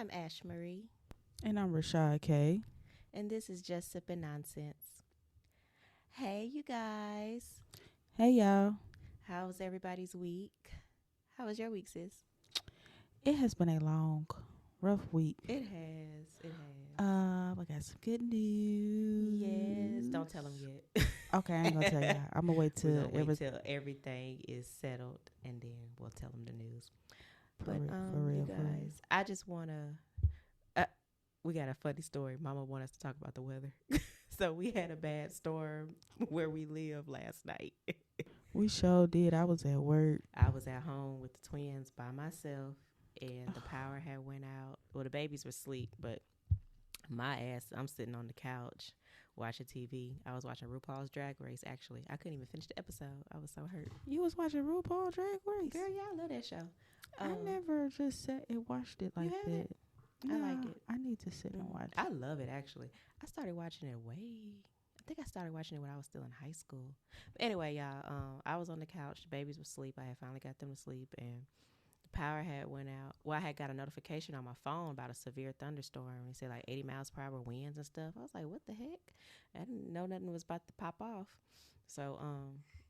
I'm Ash Marie, And I'm Rashad K. and this is Just Sippin' Nonsense. Hey, you guys. Hey y'all. How was everybody's week? How was your week, sis? It has been a long, rough week. It has. It has. I got some good news. Yes. Don't tell them yet. Okay, I ain't gonna tell y'all. I'm gonna wait We're till gonna wait till everything is settled, and then we'll tell them the news. for, But for real, you for real. guys, I just wanna. We got a funny story. Mama wanted us to talk about the weather. So we had a bad storm where we live last night. We sure did. I was at work. I was at home with the twins by myself, and the power had went out. Well, the babies were asleep, but my ass, I'm sitting on the couch watching TV. I was watching RuPaul's Drag Race, actually. I couldn't even finish the episode. I was so hurt. You was watching RuPaul Drag Race? Girl, yeah, I love that show. I never just sat and watched it like that. I like it. I need to sit and watch it. I love it, actually. I started watching it I think I started watching it when I was still in high school. But anyway, y'all, I was on the couch. The babies were asleep. I had finally got them to sleep, and the power had went out. Well, I had got a notification on my phone about a severe thunderstorm. It said like 80 miles per hour winds and stuff. I was like, what the heck? I didn't know nothing was about to pop off. So,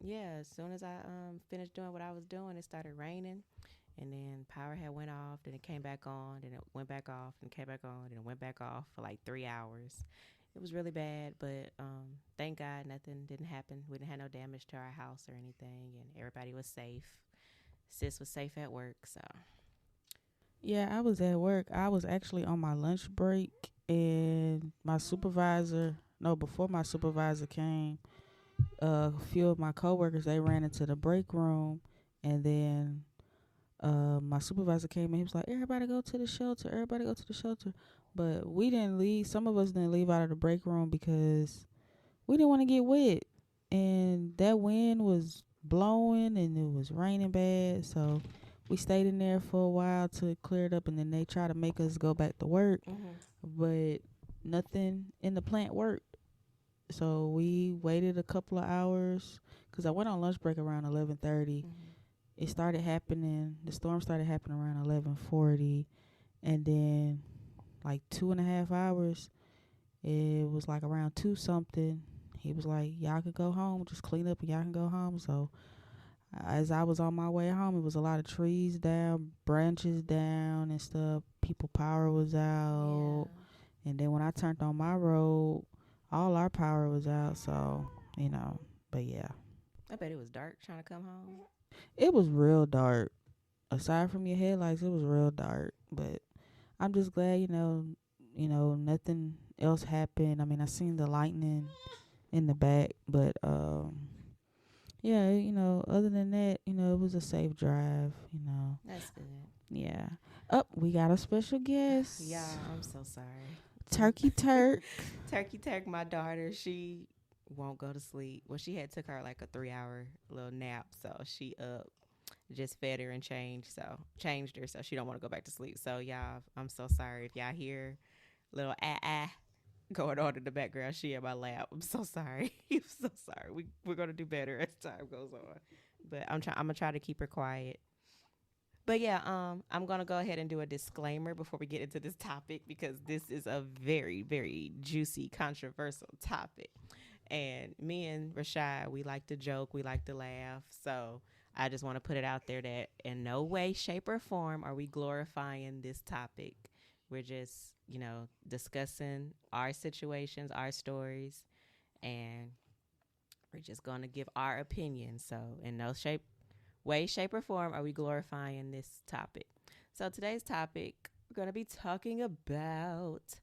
yeah, as soon as I finished doing what I was doing, it started raining. And then power had went off, then it came back on, then it went back off, and came back on, then it went back off for like 3 hours. It was really bad, but thank God nothing didn't happen. We didn't have no damage to our house or anything, and everybody was safe. Sis was safe at work, so. Yeah, I was at work. I was actually on my lunch break, and before my supervisor came, a few of my coworkers, they ran into the break room, and then my supervisor came and he was like, everybody go to the shelter. But we didn't leave. Some of us didn't leave out of the break room because we didn't want to get wet. And that wind was blowing and it was raining bad. So we stayed in there for a while till it cleared up, and then they tried to make us go back to work. But nothing in the plant worked. So we waited a couple of hours because I went on lunch break around 11:30. The storm started happening around 11:40, and then like 2.5 hours, it was like around 2 something. He was like, y'all can go home, just clean up and y'all can go home. So as I was on my way home, it was a lot of trees down, branches down and stuff. Power was out. Yeah. And then when I turned on my road, all our power was out. So, but yeah. I bet it was dark trying to come home. It was real dark. Aside from your headlights, it was real dark. But I'm just glad, nothing else happened. I mean, I seen the lightning in the back, but yeah, other than that, it was a safe drive. That's good. Yeah. We got a special guest. Yeah, I'm so sorry. Turkey Turk. Turkey Turk, my daughter, she won't go to sleep. Well, she had took her like a 3-hour little nap, so she just fed her and changed her, so she don't want to go back to sleep. So y'all, I'm so sorry if y'all hear little going on in the background. She in my lap. I'm so sorry. I'm so sorry. We're gonna do better as time goes on, but I'm gonna try to keep her quiet. But yeah, I'm gonna go ahead and do a disclaimer before we get into this topic, because this is a very, very juicy, controversial topic. And me and Rashad, we like to joke, we like to laugh. So I just want to put it out there that in no way, shape, or form are we glorifying this topic. We're just, discussing our situations, our stories, and we're just going to give our opinion. So in no way, shape, or form are we glorifying this topic. So today's topic, we're going to be talking about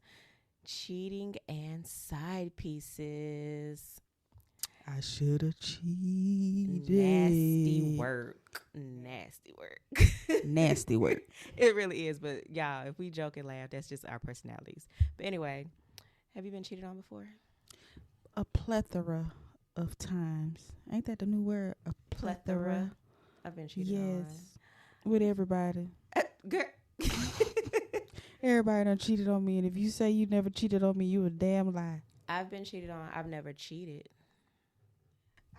cheating and side pieces. I should have cheated. Nasty work. Nasty work. It really is. But y'all, if we joke and laugh, that's just our personalities. But anyway, have you been cheated on before? A plethora of times. Ain't that the new word? A plethora. I've been cheated on. Yes. With everybody. Girl. Everybody done cheated on me, and if you say you never cheated on me, you a damn lie. I've been cheated on. I've never cheated.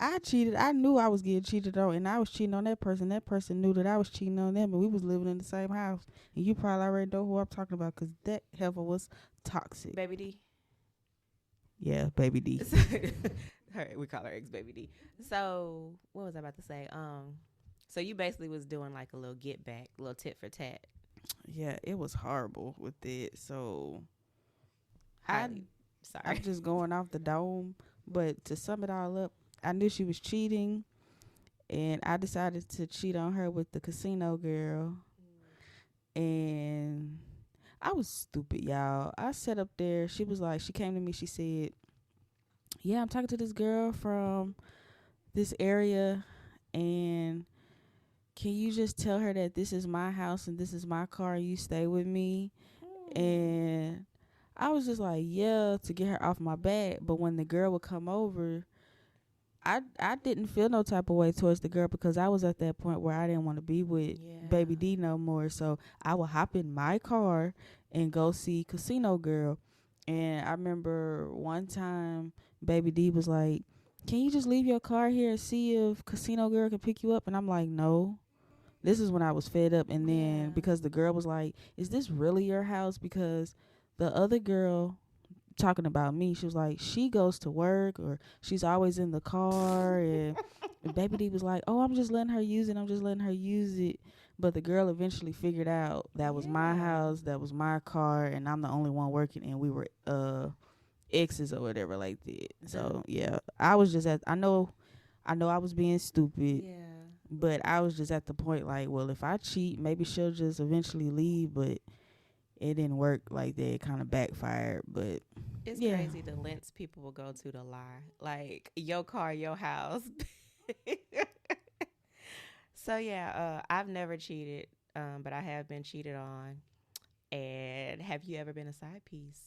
I cheated. I knew I was getting cheated on, and I was cheating on that person. That person knew that I was cheating on them, and we was living in the same house. And you probably already know who I'm talking about, because that heifer was toxic. Baby D. Yeah, baby D. We call her ex Baby D. So what was I about to say? So you basically was doing like a little get back, a little tit for tat. Yeah, it was horrible with it. So Sorry. I'm just going off the dome. But to sum it all up, I knew she was cheating, and I decided to cheat on her with the casino girl. And I was stupid, y'all. I sat up there. She was like, she came to me. She said, yeah, I'm talking to this girl from this area, and can you just tell her that this is my house and this is my car and you stay with me? And I was just like, yeah, to get her off my back. But when the girl would come over, I didn't feel no type of way towards the girl, because I was at that point where I didn't want to be with Baby D no more. So I would hop in my car and go see Casino Girl. And I remember one time Baby D was like, can you just leave your car here and see if Casino Girl can pick you up? And I'm like, no. This is when I was fed up. And then because the girl was like, is this really your house? Because the other girl, talking about me, she was like, she goes to work, or she's always in the car. And Baby D was like, oh, I'm just letting her use it. But the girl eventually figured out that was my house, that was my car, and I'm the only one working, and we were exes or whatever like that. So yeah, I was just I know I was being stupid. Yeah. But I was just at the point like, well, if I cheat, maybe she'll just eventually leave. But it didn't work like that. It kind of backfired. But it's crazy the lengths people will go to lie. Like, your car, your house. So, yeah, I've never cheated, but I have been cheated on. And have you ever been a side piece?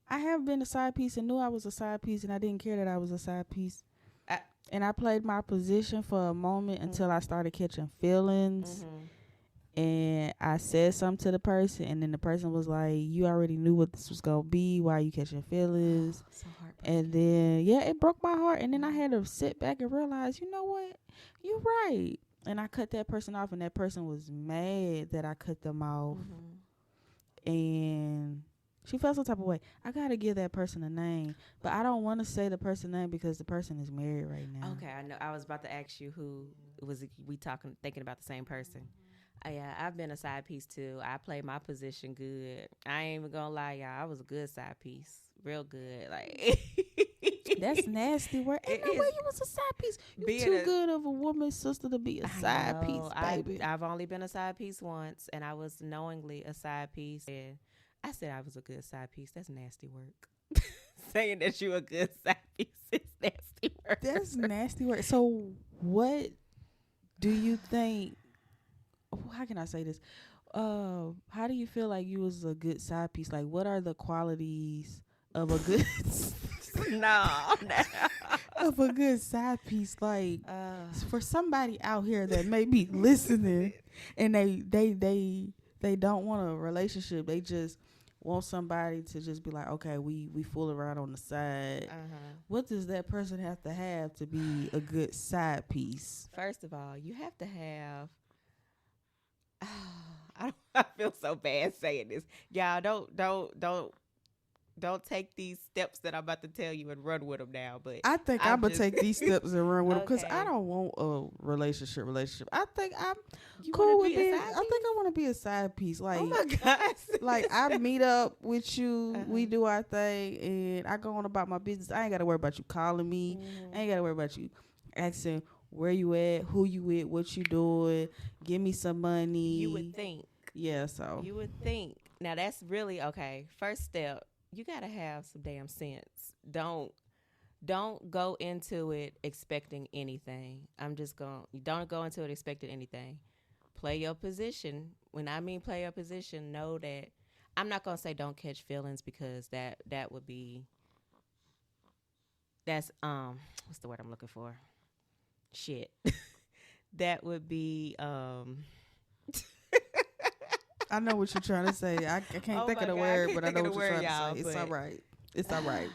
I have been a side piece and knew I was a side piece, and I didn't care that I was a side piece. And I played my position for a moment until I started catching feelings. And I said something to the person, and then the person was like, you already knew what this was going to be. Why are you catching feelings? So and then, it broke my heart. And then I had to sit back and realize, you know what? You're right. And I cut that person off, and that person was mad that I cut them off. And she felt some type of way. I got to give that person a name, but I don't want to say the person's name because the person is married right now. Okay, I know. I was about to ask you who was thinking about the same person. Yeah, I've been a side piece too. I played my position good. I ain't even gonna lie, y'all. I was a good side piece, real good. Like, that's nasty work. Ain't no way you was a side piece. You too good of a woman's sister to be a side piece, baby. I've only been a side piece once, and I was knowingly a side piece. And I said I was a good side piece. That's nasty work. Saying that you a good side piece is nasty work. That's nasty work. So what do you think? How can I say this? How do you feel like you was a good side piece? Like, what are the qualities of a good of a good side piece? Like, for somebody out here that may be listening and they don't want a relationship, they just want somebody to just be like, okay, we fool around on the side. What does that person have to be a good side piece? First of all, you have to have. I feel so bad saying this. Y'all don't take these steps that I'm about to tell you and run with them now. But I think I'm gonna take these steps and run with them because I don't want a relationship. I think I'm cool with being. I think I want to be a side piece. Like, oh my gosh, like I meet up with you, we do our thing, and I go on about my business. I ain't gotta worry about you calling me. I ain't gotta worry about you asking where you at, who you with, what you doing, give me some money. You would think. Yeah, so. You would think. Now, that's really, okay, first step, you got to have some damn sense. Don't go into it expecting anything. Don't go into it expecting anything. Play your position. When I mean play your position, know that, I'm not going to say don't catch feelings because that would be, what's the word I'm looking for? Shit. That would be I know what you're trying to say. I can't think of the word, but I know what you're trying to say. It's all right. It's all right.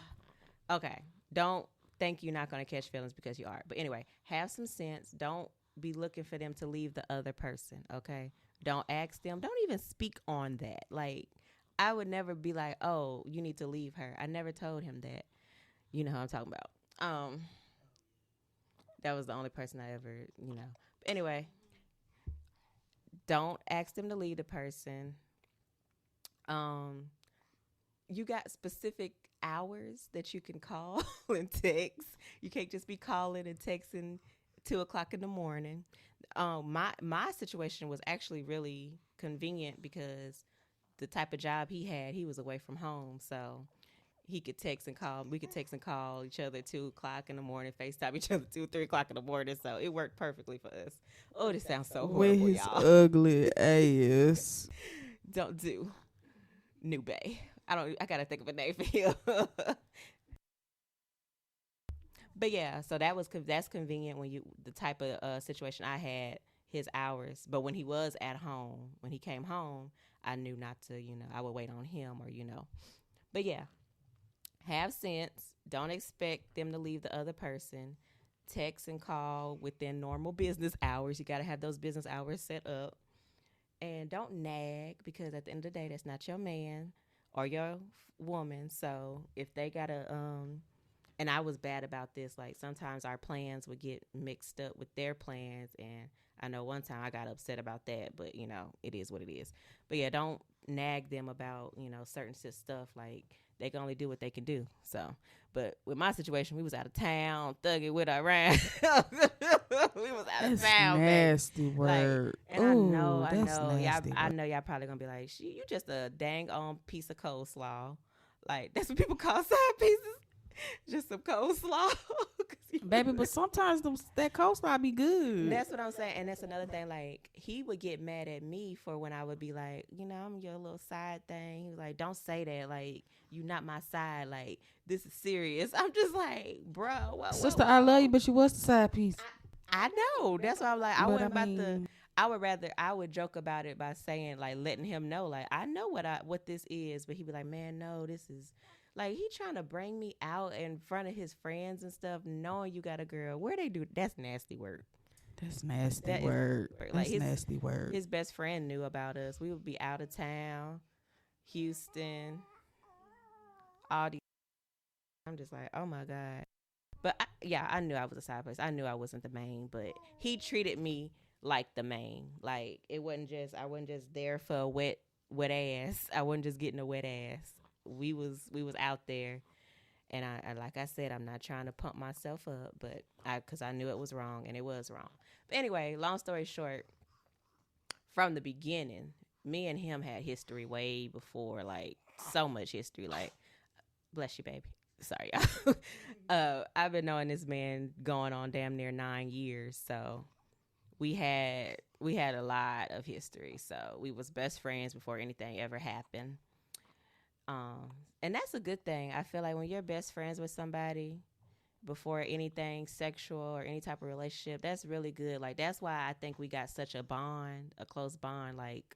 Okay. Don't think you're not going to catch feelings because you are. But anyway, have some sense. Don't be looking for them to leave the other person, okay? Don't ask them. Don't even speak on that. Like, I would never be like, oh, you need to leave her. I never told him that. You know who I'm talking about. That was the only person I ever, But anyway, don't ask them to leave the person. You got specific hours that you can call and text. You can't just be calling and texting 2 o'clock in the morning. My situation was actually really convenient because the type of job he had, he was away from home, so he could text and call. We could text and call each other at 2 o'clock in the morning, FaceTime each other 3 o'clock in the morning. So it worked perfectly for us. Oh, this sounds so horrible, with his y'all. ugly ass. Don't do New Bay. I gotta think of a name for him. But yeah, so that's convenient when the type of situation I had, his hours. But when he was at home, when he came home, I knew not to, I would wait on him or. But yeah, have sense. Don't expect them to leave the other person. Text and call within normal business hours. You got to have those business hours set up. And don't nag, because at the end of the day, that's not your man or your woman. So if they got to, and I was bad about this, like sometimes our plans would get mixed up with their plans. And I know one time I got upset about that, but it is what it is. But yeah, don't nag them about, certain stuff. Like, they can only do what they can do. So, but with my situation, we was out of town, thugging with our around. We was out of town, nasty baby. Word. Like, and ooh, I know, nasty I know y'all probably gonna be like, you just a dang on piece of coleslaw. Like, that's what people call side pieces. Just some coleslaw. Baby, but sometimes that coleslaw be good. That's what I'm saying. And that's another thing. Like, he would get mad at me for when I would be like, I'm your little side thing. He was like, don't say that. Like, you not my side. Like, this is serious. I'm just like, bro. Sister, I love you, but you was the side piece. I know. That's why I'm like, I would joke about it by saying, like, letting him know, like, I know what this is. But he'd be like, man, no, this is. Like, he trying to bring me out in front of his friends and stuff, knowing you got a girl. Where they do, that's nasty work. That's nasty word. Like, that's nasty word. His best friend knew about us. We would be out of town, Houston, all these. I'm just like, oh my God. But I knew I was a side place. I knew I wasn't the main, but he treated me like the main. Like, I wasn't just there for a wet ass. I wasn't just getting a wet ass. We was out there, and I like I said, I'm not trying to pump myself up, but because I knew it was wrong, and it was wrong. But anyway, long story short, from the beginning, me and him had history way before, like, so much history. Like, bless you, baby. Sorry, y'all. I've been knowing this man going on damn near 9 years, so we had a lot of history. So we was best friends before anything ever happened. And that's a good thing. I feel like when you're best friends with somebody before anything sexual or any type of relationship, that's really good. Like, that's why I think we got such a close bond. Like,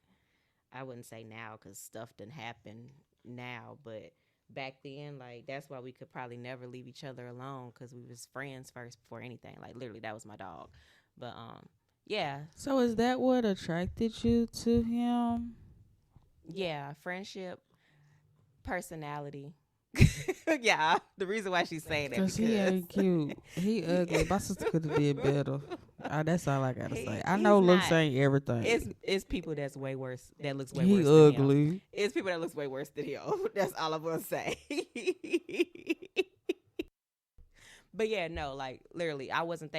I wouldn't say now because stuff didn't happen now, but back then, like, that's why we could probably never leave each other alone, because we was friends first before anything. Like, literally, that was my dog. But yeah. So is that what attracted you to him? Yeah, friendship. Personality. Yeah, the reason why she's saying that because he ain't cute. He ugly. My sister could have did better. That's all I gotta say. I know looks ain't everything. It's people that's way worse. That looks way worse. He ugly. Than him. It's people that looks way worse than him. That's all I'm gonna say. But yeah, no, like, literally, I wasn't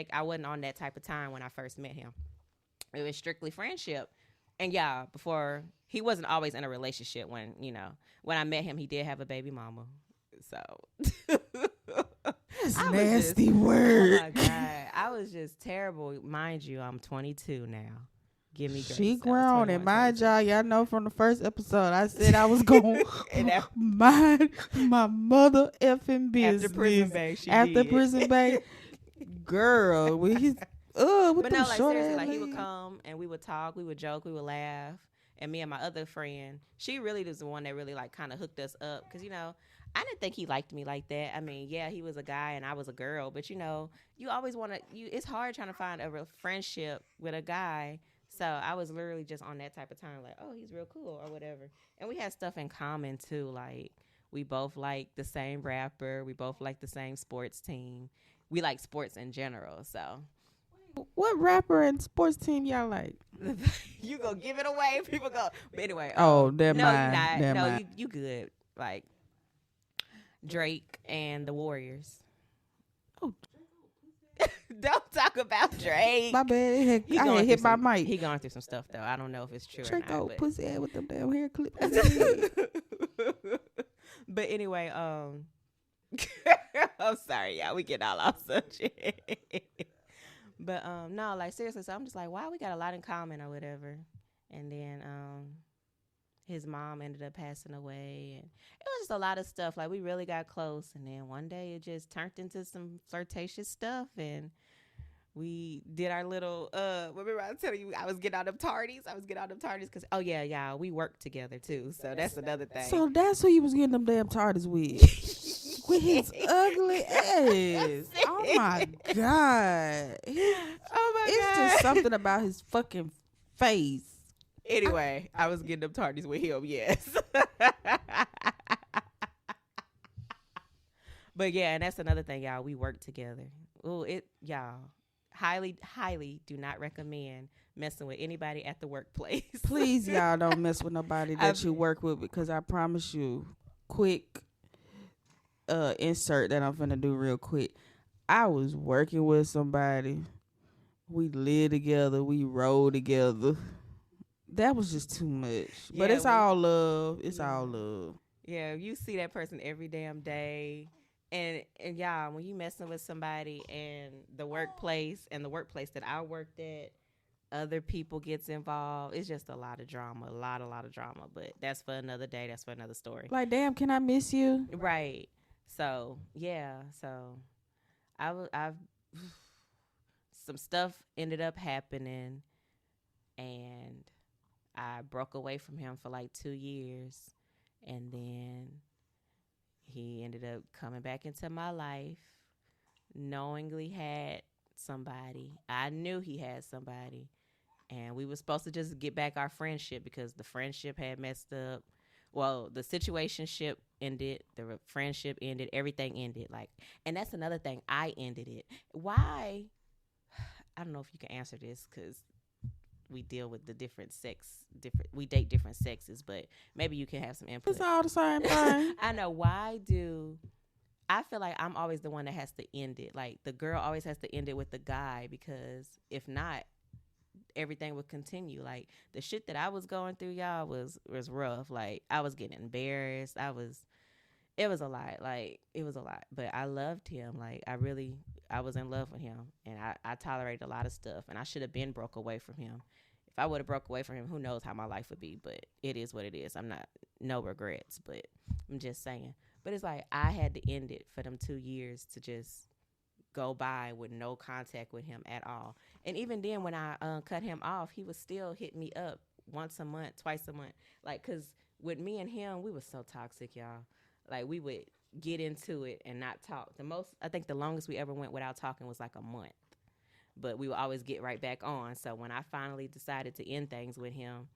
on that type of time when I first met him. It was strictly friendship. And yeah, before, he wasn't always in a relationship when I met him, he did have a baby mama. So that's nasty word. Oh my God. I was just terrible. Mind you, I'm 22 now. Give me grace. She grown, and mind y'all know from the first episode, I said I was going to mind my mother effing business. After prison bag, girl, but no, like, seriously, like, he would come and we would talk, we would joke, we would laugh. And me and my other friend, she really was the one that really, like, kind of hooked us up. Because, I didn't think he liked me like that. I mean, yeah, he was a guy and I was a girl, but you know, you always want to. You it's hard trying to find a real friendship with a guy. So I was literally just on that type of time, like, oh, he's real cool or whatever. And we had stuff in common too, like we both like the same rapper, we both like the same sports team, we like sports in general. So What rapper and sports team y'all like? you go give it away, people go. But anyway, Oh, never no, you mind. not. Never No, mind. you good. Like Drake and the Warriors. Oh, Don't talk about Drake. my bad. He I going had hit through my some, mic. He going through some stuff though. I don't know if it's true Draco or not. pussy ass with them damn hair clips. But anyway, I'm sorry, y'all. We get all off subject. But no, like seriously. So I'm just like, wow, we got a lot in common or whatever. And then his mom ended up passing away, and it was just a lot of stuff. Like we really got close, and then one day it just turned into some flirtatious stuff, and we did our little remember I was telling you I was getting out of tardies because oh yeah we worked together too, so that's another thing. So that's who you was getting them damn tardies with. With his ugly ass. Oh my god. Oh my It's god, just something about his fucking face. anyway, I was getting them tardies with him, yes. But yeah, and that's another thing, y'all. We work together. Oh, y'all, highly do not recommend messing with anybody at the workplace. Please, y'all don't mess with nobody that you work with, because I promise you, quick insert that I'm finna do real quick. I was working with somebody. We live together. We roll together. That was just too much. But Yeah, it's all love. It's all love. Yeah, you see that person every damn day. And y'all, when you messing with somebody in the workplace that I worked at, other people gets involved. It's just a lot of drama, a lot of drama. But that's for another day. That's for another story. Like, damn, can I miss you? Right. So yeah. So I've some stuff ended up happening, and I broke away from him for like 2 years, and then he ended up coming back into my life, knowingly had somebody. I knew he had somebody, and we were supposed to just get back our friendship because the friendship had messed up. Well, the situationship ended, the friendship ended, everything ended. Like, and that's another thing. I ended it. Why? I don't know if you can answer this because we deal with the we date different sexes, but maybe you can have some input. It's all the same thing. I know. I feel like I'm always the one that has to end it. Like the girl always has to end it with the guy, because if not, everything would continue. Like the shit that I was going through, y'all, was rough. Like I was getting embarrassed. It was a lot. Like it was a lot. But I loved him. Like I was in love with him, and I tolerated a lot of stuff, and I should have been broke away from him. If I would have broke away from him, who knows how my life would be, but it is what it is. I'm not, no regrets, but I'm just saying. But it's like I had to end it for them 2 years to just go by with no contact with him at all. And even then when I cut him off, he was still hitting me up once a month, twice a month. Like, because with me and him, we were so toxic, y'all. Like, we would get into it and not talk. I think the longest we ever went without talking was like a month. But we would always get right back on. So when I finally decided to end things with him,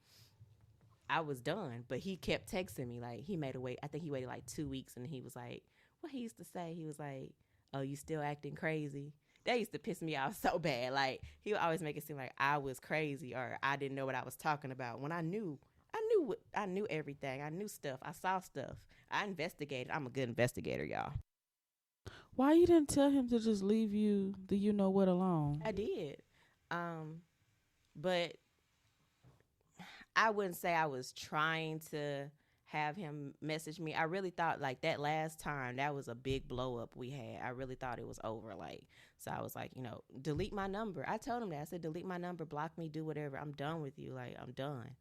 I was done. But he kept texting me. Like, I think he waited like 2 weeks, and he was like, what he used to say, he was like, oh, you still acting crazy? That used to piss me off so bad. Like, he would always make it seem like I was crazy or I didn't know what I was talking about, when I knew everything. I knew stuff. I saw stuff. I investigated. I'm a good investigator, y'all. Why you didn't tell him to just leave you the you know what alone? I did. But I wouldn't say I was trying to have him message me. I really thought like that last time, that was a big blow up we had. I really thought it was over. Like, so I was like, delete my number. I told him that. I said, delete my number, block me, do whatever. I'm done with you. Like, I'm done.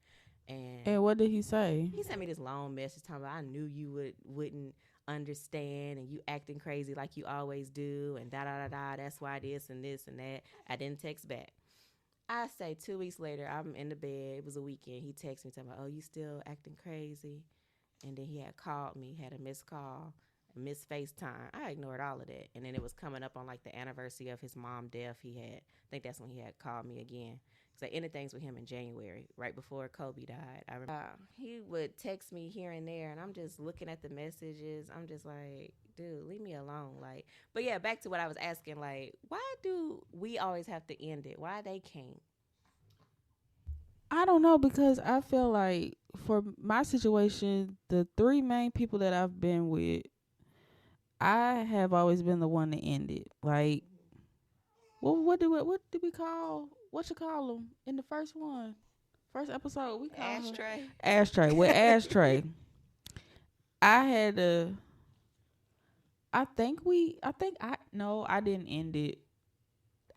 And what did he say? He sent me this long message talking about I knew you wouldn't understand, and you acting crazy like you always do, and da-da-da-da, that's why this and that. I didn't text back. I say 2 weeks later, I'm in the bed. It was a weekend. He texted me talking about, oh, you still acting crazy? And then he had called me, had a missed call. miss FaceTime. I ignored all of that. And then it was coming up on like the anniversary of his mom death. I think that's when he had called me again. So I ended things with him in January, right before Kobe died. I remember he would text me here and there, and I'm just looking at the messages. I'm just like, dude, leave me alone. Like, but yeah, back to what I was asking. Like, why do we always have to end it? Why they can't? I don't know because I feel like for my situation, the three main people that I've been with, I have always been the one to end it. Like, what did we call what you call them in the first episode? We call her Ashtray. Ashtray. With Ashtray, I had to. I think I no, I didn't end it.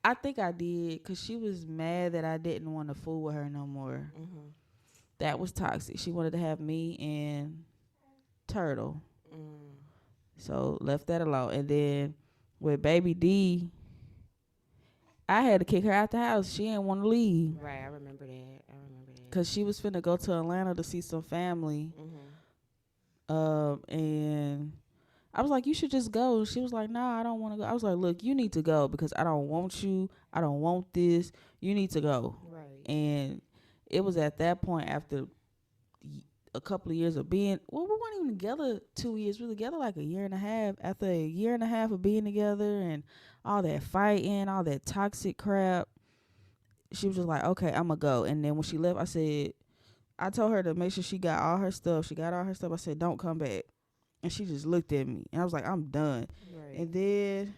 I think I did because she was mad that I didn't want to fool with her no more. Mm-hmm. That was toxic. She wanted to have me and Turtle. Mm. So left that alone. And then with Baby D, I had to kick her out the house. She didn't want to leave. Right, I remember that. I remember that. Because she was finna go to Atlanta to see some family. Mm-hmm. And I was like, you should just go. She was like, nah, I don't want to go. I was like, look, you need to go because I don't want you. I don't want this. You need to go. Right. And it was at that point after a couple of years of being, well, we weren't even together 2 years. We were together like a year and a half. After a year and a half of being together and all that fighting, all that toxic crap, she was just like, okay, I'm going to go. And then when she left, I told her to make sure she got all her stuff. She got all her stuff. I said, don't come back. And she just looked at me. And I was like, I'm done. Right. And then,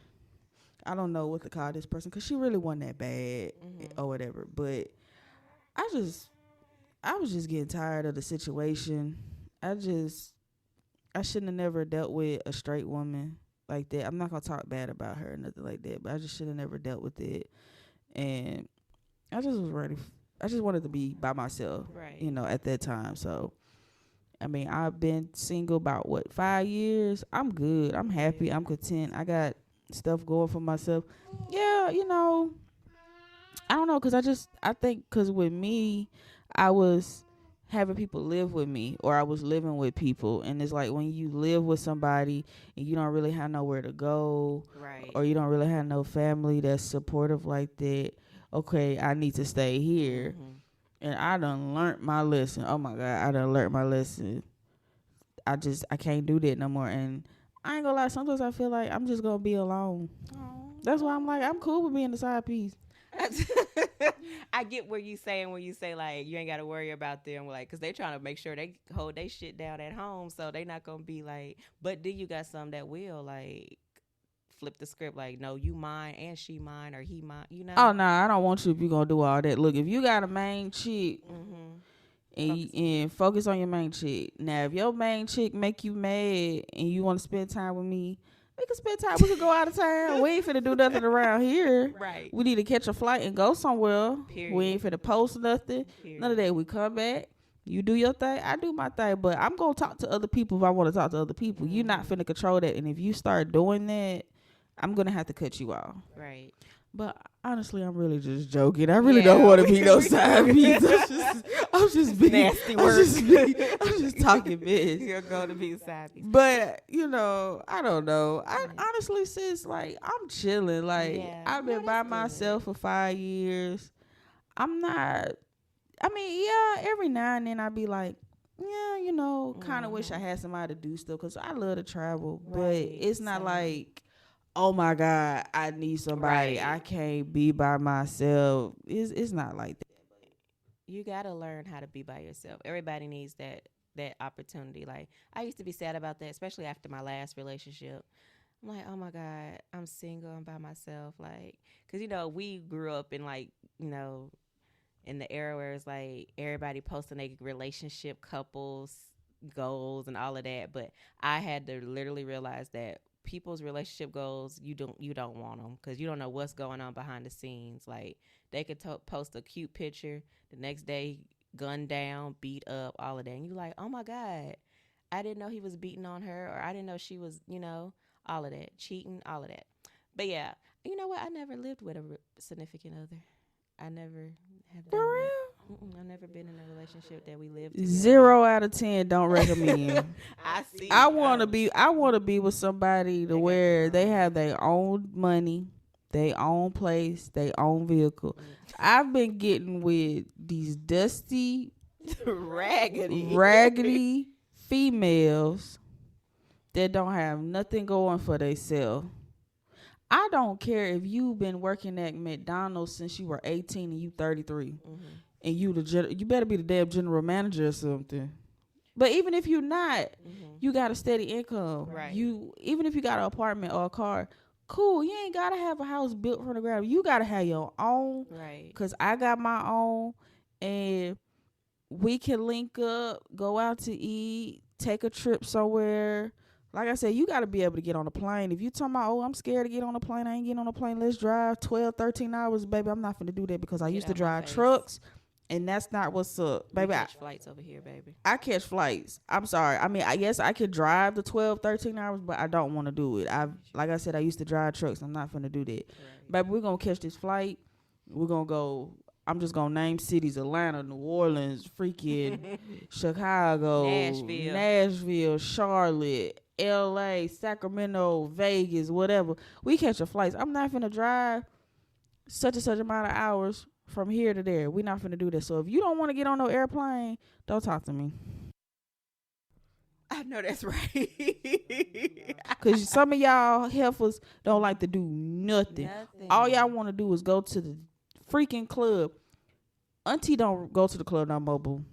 I don't know what to call this person because she really wasn't that bad or whatever. But I was just getting tired of the situation. I shouldn't have never dealt with a straight woman like that. I'm not going to talk bad about her or nothing like that. But I just should have never dealt with it. And I just was ready. I just wanted to be by myself, right. At that time. So, I mean, I've been single about 5 years. I'm good. I'm happy. I'm content. I got stuff going for myself. Yeah, I don't know, because I think because with me, I was having people live with me or I was living with people. And it's like when you live with somebody and you don't really have nowhere to go, right, or you don't really have no family that's supportive like that, okay, I need to stay here. Mm-hmm. And I done learned my lesson. Oh, my God, I done learned my lesson. I can't do that no more. And I ain't gonna lie, sometimes I feel like I'm just gonna be alone. Aww. That's why I'm like, I'm cool with being the side piece. I get what you saying when you say like you ain't got to worry about them, like, because they trying to make sure they hold they shit down at home, so they not gonna be like. But then you got some that will like flip the script, like, no, you mine and she mine or he mine, Oh, nah, I don't want you if you gonna do all that. Look, if you got a main chick. And focus on your main chick. Now, if your main chick make you mad and you want to spend time with me, we can spend time. We can go out of town. We ain't finna do nothing around here. Right. We need to catch a flight and go somewhere. Period. We ain't finna post nothing. Period. None of that. We come back. You do your thing. I do my thing. But I'm going to talk to other people if I want to talk to other people. You're not finna control that. And if you start doing that, I'm going to have to cut you off. Right. But honestly, I'm really just joking. I really don't want to be no side piece. I'm just being nasty work. I'm just talking biz. You're going to be side piece. But I don't know. I honestly, sis, like I'm chilling. Like I've been by myself for 5 years. I'm not. I mean, yeah. Every now and then I be like, yeah, kind of wish I had somebody to do stuff because I love to travel. Right. But it's not like, oh my God, I need somebody. Right. I can't be by myself. It's not like that. You gotta learn how to be by yourself. Everybody needs that opportunity. Like I used to be sad about that, especially after my last relationship. I'm like, oh my God, I'm single. I'm by myself. Like, cause we grew up in like in the era where it's like everybody posting their relationship couples goals and all of that. But I had to literally realize that people's relationship goals, you don't want them because you don't know what's going on behind the scenes. Like they could post a cute picture, the next day gunned down, beat up, all of that, and you like, oh my God, I didn't know he was beating on her, or I didn't know she was all of that, cheating, all of that. But yeah, you know what, I never lived with a significant other. I never have done For real? that. I've never been in a relationship that we lived together. 0 out of 10 don't recommend. I see. I want to be with somebody to where they have their own money, their own place, their own vehicle. I've been getting with these dusty, raggedy females that don't have nothing going for themselves. I don't care if you've been working at McDonald's since you were 18 and you 33, and you better be the damn general manager or something. But even if you're not, you got a steady income. Right. Even if you got an apartment or a car, cool. You ain't gotta have a house built from the ground. You gotta have your own. Right. Cause I got my own, and we can link up, go out to eat, take a trip somewhere. Like I said, you got to be able to get on a plane. If you talking about, I'm scared to get on a plane, I ain't getting on a plane, let's drive 12, 13 hours, baby, I'm not finna do that because I used to drive trucks, and that's not what's up. Baby, I catch flights over here, baby. I catch flights. I'm sorry. I mean, I guess I could drive the 12, 13 hours, but I don't want to do it. Like I said, I used to drive trucks. I'm not finna do that. Right. Baby, we're going to catch this flight. We're going to go. I'm just going to name cities: Atlanta, New Orleans, freaking Chicago, Nashville, Charlotte, LA, Sacramento, Vegas, whatever. We catch a flight. I'm not finna drive such and such amount of hours from here to there. We're not finna do that. So if you don't want to get on no airplane, don't talk to me. I know that's right. Because some of y'all heifers don't like to do nothing. All y'all want to do is go to the freaking club. Auntie don't go to the club no more, boo.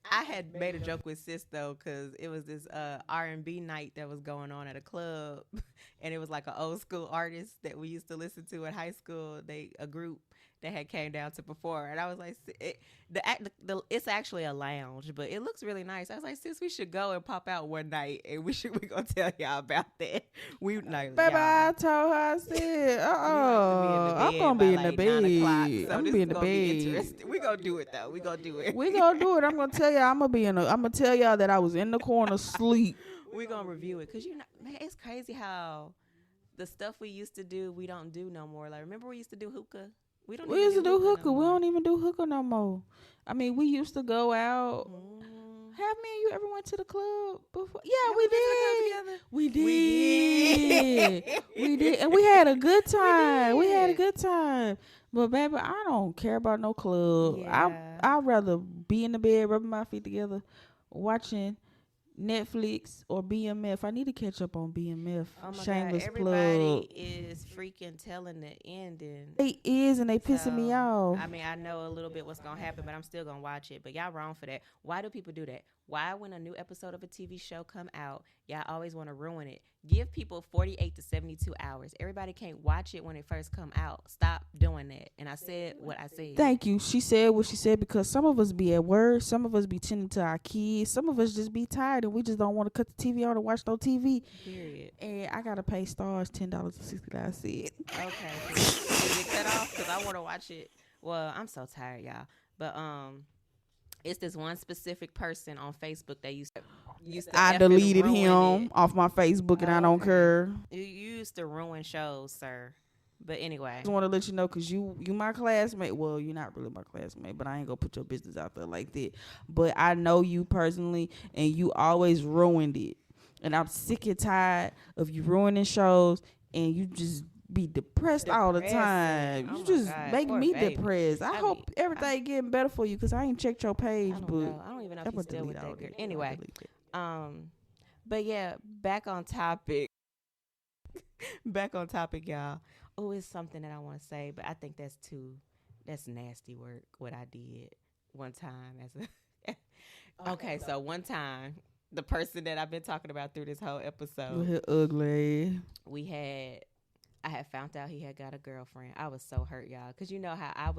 I had made a joke with sis though, because it was this R&B night that was going on at a club, and it was like an old school artist that we used to listen to in high school. A group that had came down to perform, and I was like, it's actually a lounge, but it looks really nice. I was like, sis, we should go and pop out one night, and we gonna tell y'all about that. Baby, I told her, I said, I'm gonna be in the bed. So I'm gonna be in the bed. We gonna do it though. We gonna do it. I'm gonna tell y'all. I'm gonna tell y'all that I was in the corner sleep. We gonna review it, cause man, it's crazy how the stuff we used to do we don't do no more. Like, remember we used to do hookah. We used to do hookah. No, we don't even do hookah no more. I mean, we used to go out. Have me and you ever went to the club before? Yeah, we did. We did. And we had a good time. But baby, I don't care about no club. Yeah. I'd rather be in the bed, rubbing my feet together, watching Netflix or BMF. I need to catch up on BMF. Oh my Shameless God, everybody is freaking telling the ending. They is, and they pissing me off. I mean, I know a little bit what's gonna happen, but I'm still gonna watch it. But y'all wrong for that. Why do people do that? Why, when a new episode of a TV show come out, y'all always want to ruin it? Give people 48 to 72 hours. Everybody can't watch it when it first come out. Stop doing that. And I said what I said. Thank you. She said what she said, because some of us be at work, some of us be tending to our kids, some of us just be tired and we just don't want to cut the TV on and watch no TV. Period. And I gotta pay Stars $10.69. Okay. Did it cut off? Because I want to watch it. Well, I'm so tired, y'all. But it's this one specific person on Facebook that used to I deleted him off my Facebook, and I don't care. You used to ruin shows, sir. But anyway, I just want to let you know, because you my classmate. Well, you're not really my classmate, but I ain't gonna put your business out there like that. But I know you personally, and you always ruined it. And I'm sick and tired of you ruining shows, and you just be depressed all the time. You just make me depressed. I hope everything getting better for you, because I ain't checked your page. I don't even know if you still with that girl. Anyway, but yeah, back on topic, y'all. Oh, it's something that I want to say, but I think that's nasty work, what I did one time okay, so one time, the person that I've been talking about through this whole episode, ugly. I had found out he had got a girlfriend. I was so hurt, y'all, because you know how I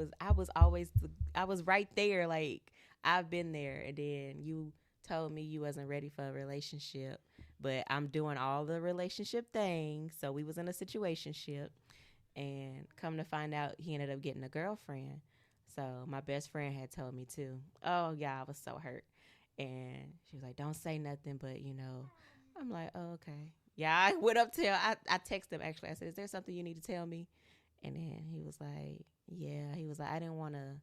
was right there, like, I've been there, and then you told me you wasn't ready for a relationship, but I'm doing all the relationship things, so we was in a situationship, and come to find out, he ended up getting a girlfriend. So my best friend had told me too. Oh yeah, I was so hurt, and she was like, "Don't say nothing," but I'm like, "Oh, okay." Yeah, I went up to him. I texted him, actually. I said, "Is there something you need to tell me?" And then he was like, "Yeah." He was like, "I didn't want to,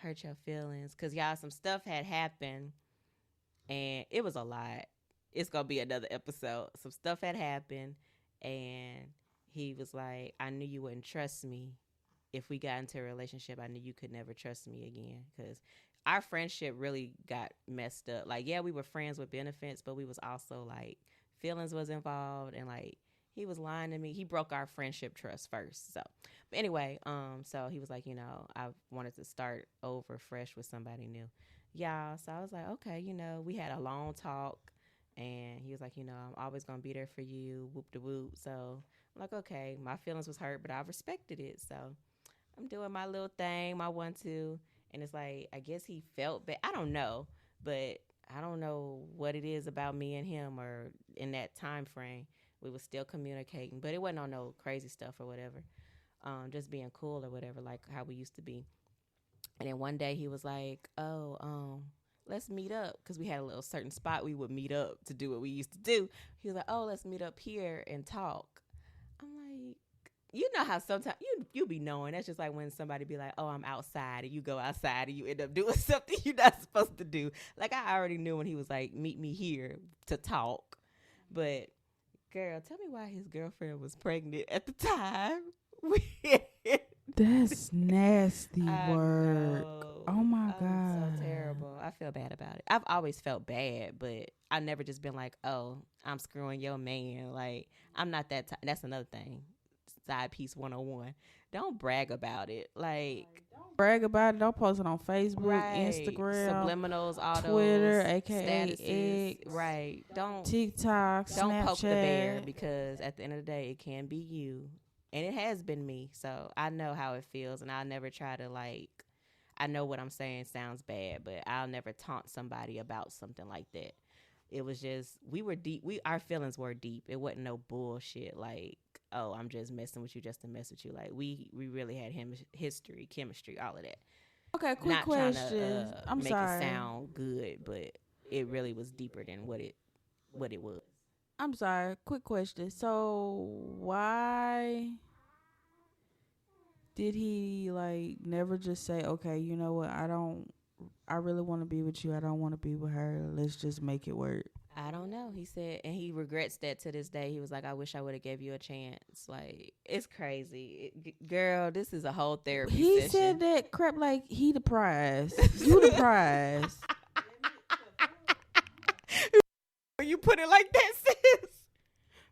hurt your feelings? Cause y'all, some stuff had happened, and it was a lot. It's gonna be another episode. Some stuff had happened, and he was like, "I knew you wouldn't trust me if we got into a relationship. I knew you could never trust me again, because our friendship really got messed up. Like, yeah, we were friends with benefits, but we was also like feelings was involved, and like he was lying to me. He broke our friendship trust first. So, but anyway, so he was like, I wanted to start over fresh with somebody new. Yeah, so I was like, okay, we had a long talk, and he was like, I'm always gonna be there for you, whoop de whoop. So I'm like, okay, my feelings was hurt, but I respected it. So I'm doing my little thing, my 1-2, and it's like, I guess he felt bad. I don't know, but I don't know what it is about me and him, or in that time frame, we was still communicating, but it wasn't on no crazy stuff or whatever. Just being cool or whatever, like how we used to be. And then one day he was like, "Oh, let's meet up," because we had a little certain spot we would meet up to do what we used to do. He was like, "Oh, let's meet up here and talk." I'm like, you know how sometimes you be knowing. That's just like when somebody be like, "Oh, I'm outside," and you go outside and you end up doing something you're not supposed to do. Like, I already knew when he was like, "Meet me here to talk," but girl, tell me why his girlfriend was pregnant at the time. That's nasty work. Know. Oh my God. So terrible. I feel bad about it. I've always felt bad, but I never just been like, "Oh, I'm screwing your man." Like, I'm not that. That's another thing. Side piece 101. Don't brag about it. Like, Don't brag about it. Don't post it on Facebook, right. Instagram, Subliminals, all Twitter, those aka statuses. X, Right. TikTok, don't Snapchat. poke the bear, because at the end of the day, it can be you. And it has been me. So I know how it feels, and I'll never try to, like, I know what I'm saying sounds bad, but I'll never taunt somebody about something like that. It was just, we were deep. Our feelings were deep. It wasn't no bullshit like, "Oh, I'm just messing with you just to mess with you." Like, we really had history, chemistry, all of that. Okay, quick Not question. trying to I'm make sorry. it sound good, but it really was deeper than what it was. I'm sorry. Quick question. So why did he like never just say, "Okay, you know what? I really want to be with you. I don't want to be with her. Let's just make it work." I don't know. He said, and he regrets that to this day. He was like, "I wish I would have gave you a chance." Like, it's crazy. Girl, this is a whole therapy He session. said that crap like he the prize. You the prize. You put it like that, sis.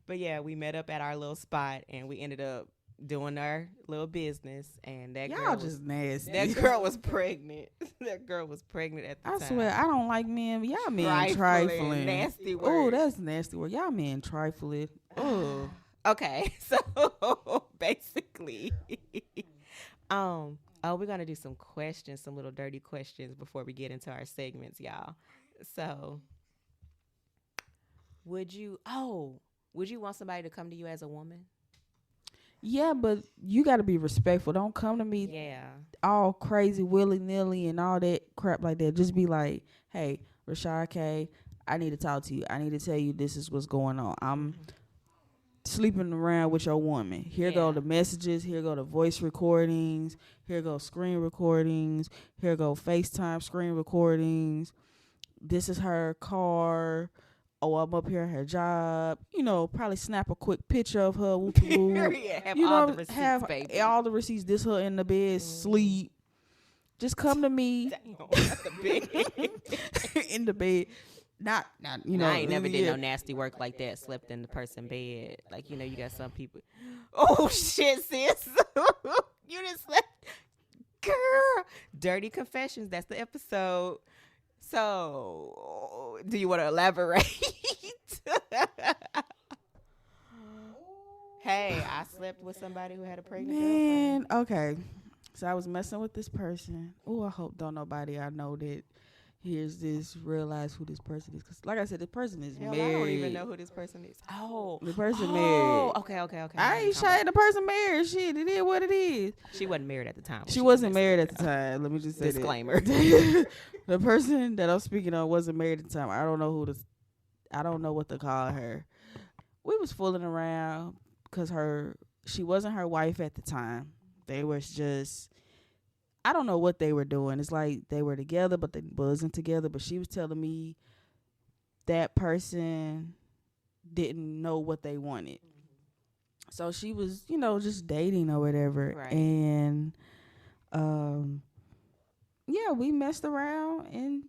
But yeah, we met up at our little spot, and we ended up doing our little business, and that Y'all girl just nasty. that girl was pregnant. That girl was pregnant at the I time. swear, I don't like men. Y'all men trifling. Nasty word. Oh, that's nasty word. Y'all men trifling. Oh. Okay, so basically, we're gonna do some questions, some little dirty questions before we get into our segments, y'all. So, would you want somebody to come to you as a woman? Yeah, but you got to be respectful. Don't come to me all crazy, willy-nilly and all that crap like that. Just be like, "Hey, Rashad K, I need to talk to you. I need to tell you this is what's going on. I'm sleeping around with your woman. Here go the messages. Here go the voice recordings. Here go screen recordings. Here go FaceTime screen recordings. This is her car. Oh, I'm up here at her job. Probably snap a quick picture of her. Have all the receipts, baby. All the receipts. This her in the bed, sleep. Just come to me. In the bed. Not. I ain't never did no nasty work like that. Slept in the person bed. Like, you got some people. Oh shit, sis. You just slept, girl. Dirty confessions. That's the episode. So, do you want to elaborate? Hey, I slept with somebody who had a pregnant girlfriend. Okay. So I was messing with this person. Oh, I hope don't nobody I know that hears this realize who this person is. Because, like I said, this person is married. I don't even know who this person is. Oh. The person married. Okay. I ain't shy. The person married. Shit, it is what it is. She wasn't married at the time. She wasn't married at the time. Let me just say disclaimer. The person that I'm speaking of wasn't married at the time. I don't know what to call her. We was fooling around because she wasn't her wife at the time. They was just I don't know what they were doing. It's like they were together, but they wasn't together. But she was telling me that person didn't know what they wanted. So she was, just dating or whatever. Right. And yeah, we messed around in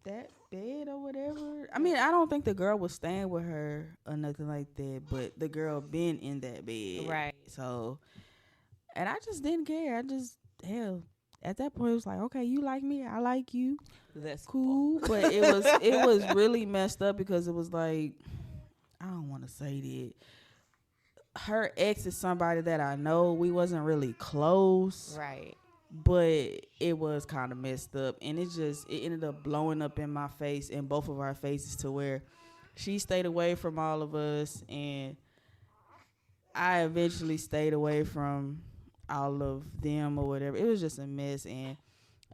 that bed or whatever. I mean, I don't think the girl was staying with her or nothing like that, but the girl been in that bed. Right. So, and I just didn't care. Hell, at that point it was like, okay, you like me, I like you. That's cool. But it was really messed up because it was like, I don't want to say that. Her ex is somebody that I know. We wasn't really close. Right. But it was kind of messed up. And it ended up blowing up in my face, in both of our faces, to where she stayed away from all of us. And I eventually stayed away from all of them or whatever. It was just a mess. And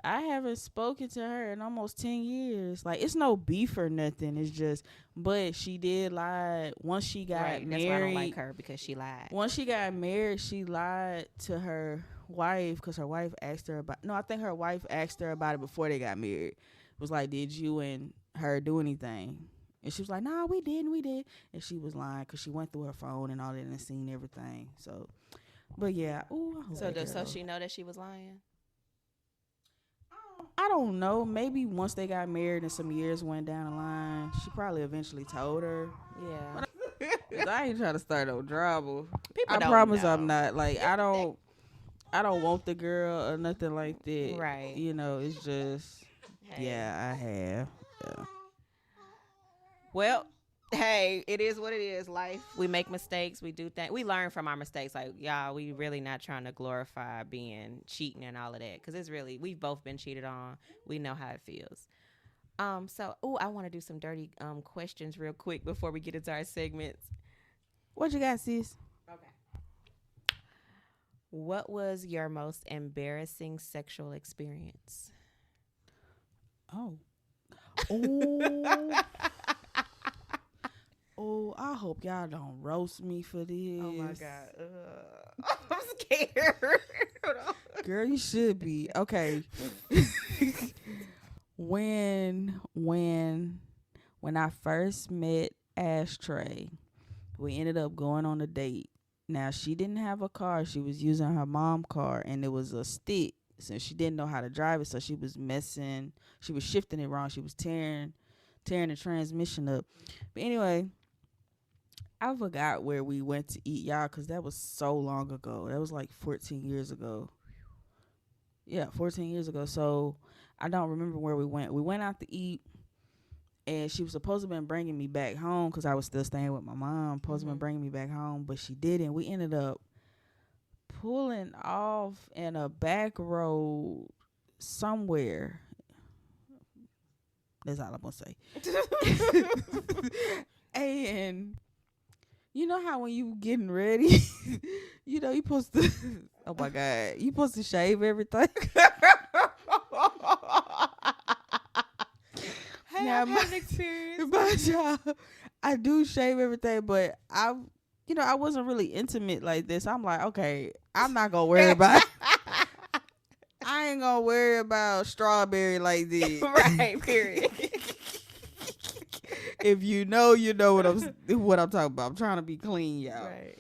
I haven't spoken to her in almost 10 years. Like, it's no beef or nothing. It's just, but she did lie. Once she got married. That's why I don't like her, because she lied. Once she got married, she lied to her wife because her wife asked her about, no, I think her wife asked her about it before they got married. It was like, did you and her do anything? And she was like, nah, we did. And she was lying because she went through her phone and all that and seen everything. So, but yeah. Ooh, So she know that she was lying? I don't know. Maybe once they got married and some years went down the line, she probably eventually told her. Yeah. I ain't trying to start no drama. People I don't promise know. I'm not. Like, I don't want the girl or nothing like that. Right. It's just, Hey. yeah, I have. Yeah. Well, hey, it is what it is. Life. We make mistakes. We do things. We learn from our mistakes. Like, y'all, we really not trying to glorify being cheating and all of that, because it's really, we've both been cheated on. We know how it feels. So, I want to do some dirty questions real quick before we get into our segments. What you got, sis? Okay. What was your most embarrassing sexual experience? Oh, I hope y'all don't roast me for this. Oh my God. I'm scared. Girl, you should be. Okay. When I first met Ashtray, we ended up going on a date. Now, she didn't have a car. She was using her mom's car, and it was a stick. So she didn't know how to drive it, so she was messing. She was shifting it wrong. She was tearing the transmission up. But anyway, I forgot where we went to eat, y'all, because that was so long ago. That was like 14 years ago. Yeah, 14 years ago. So I don't remember where we went. We went out to eat, and she was supposed to have been bringing me back home because I was still staying with my mom. Supposed to have been bringing me back home, but she didn't. We ended up pulling off in a back road somewhere. That's all I'm going to say. And you know how when you getting ready, you supposed to, oh my God, you supposed to shave everything. Hey, I've had an experience. But y'all, I do shave everything, but I wasn't really intimate like this. I'm like, okay, I'm not going to worry about I ain't going to worry about strawberry like this. Right, period. If you know what I'm talking about. I'm trying to be clean, y'all. Right.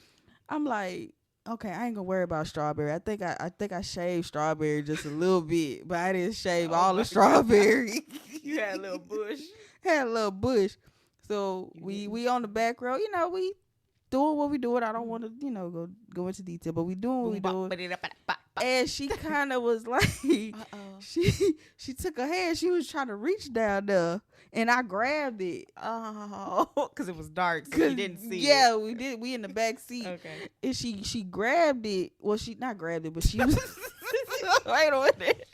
I'm like, okay, I ain't gonna worry about strawberry. I think I shaved strawberry just a little bit, but I didn't shave all the strawberry. You had a little bush. Had a little bush. So we on the back road, we doing what we doing. I don't want to, go into detail, but we doing what we doing. And she kind of was like, she took her hand. She was trying to reach down there, and I grabbed it. Oh, because it was dark, so you didn't see it. Yeah, we did. We in the back seat. Okay. And she grabbed it. Well, she not grabbed it, but she was. Wait a minute.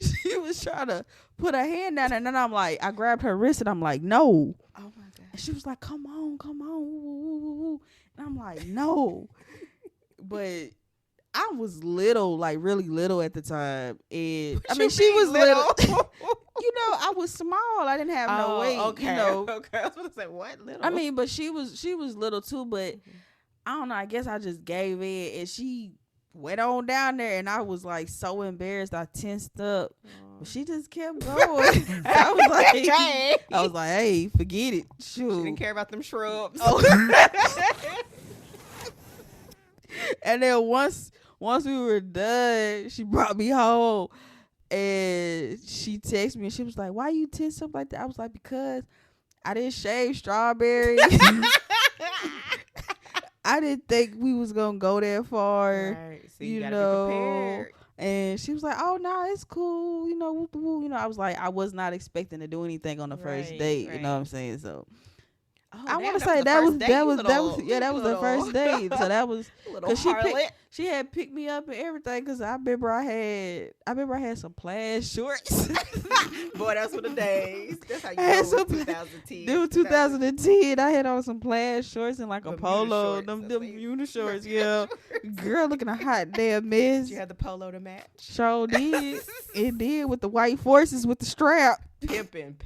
She was trying to put her hand down, and then I grabbed her wrist, and I'm like, no. Oh my God. And she was like, come on. Woo. And I'm like, no. But I was little, like really little at the time. And I mean, she was little. I was small. I didn't have no weight. Okay. Okay. I was going to say, what? Little? I mean, but she was little too, but I don't know. I guess I just gave in, and she went on down there, and I was like so embarrassed. I tensed up, but she just kept going. So I was like, hey, forget it. Shoot. She didn't care about them shrubs. And then once we were done, she brought me home, and she texted me, and she was like, why you tense up like that? I was like, because I didn't shave Strawberry. I didn't think we was gonna go that far. Right. So you gotta be prepared. And she was like, oh no, it's cool, you know, I was like, I was not expecting to do anything on the first date. You know what I'm saying? So I want to say that was the first date. So that was because she had picked me up and everything. Because I remember I had some plaid shorts. Boy, that's for the days. That's how you know 2010. It was 2010. I had on some plaid shorts and like a polo, them uni shorts. Yeah, girl, looking a hot damn mess. Did you had the polo to match? Sure did. It did with the white forces with the strap. Pimping.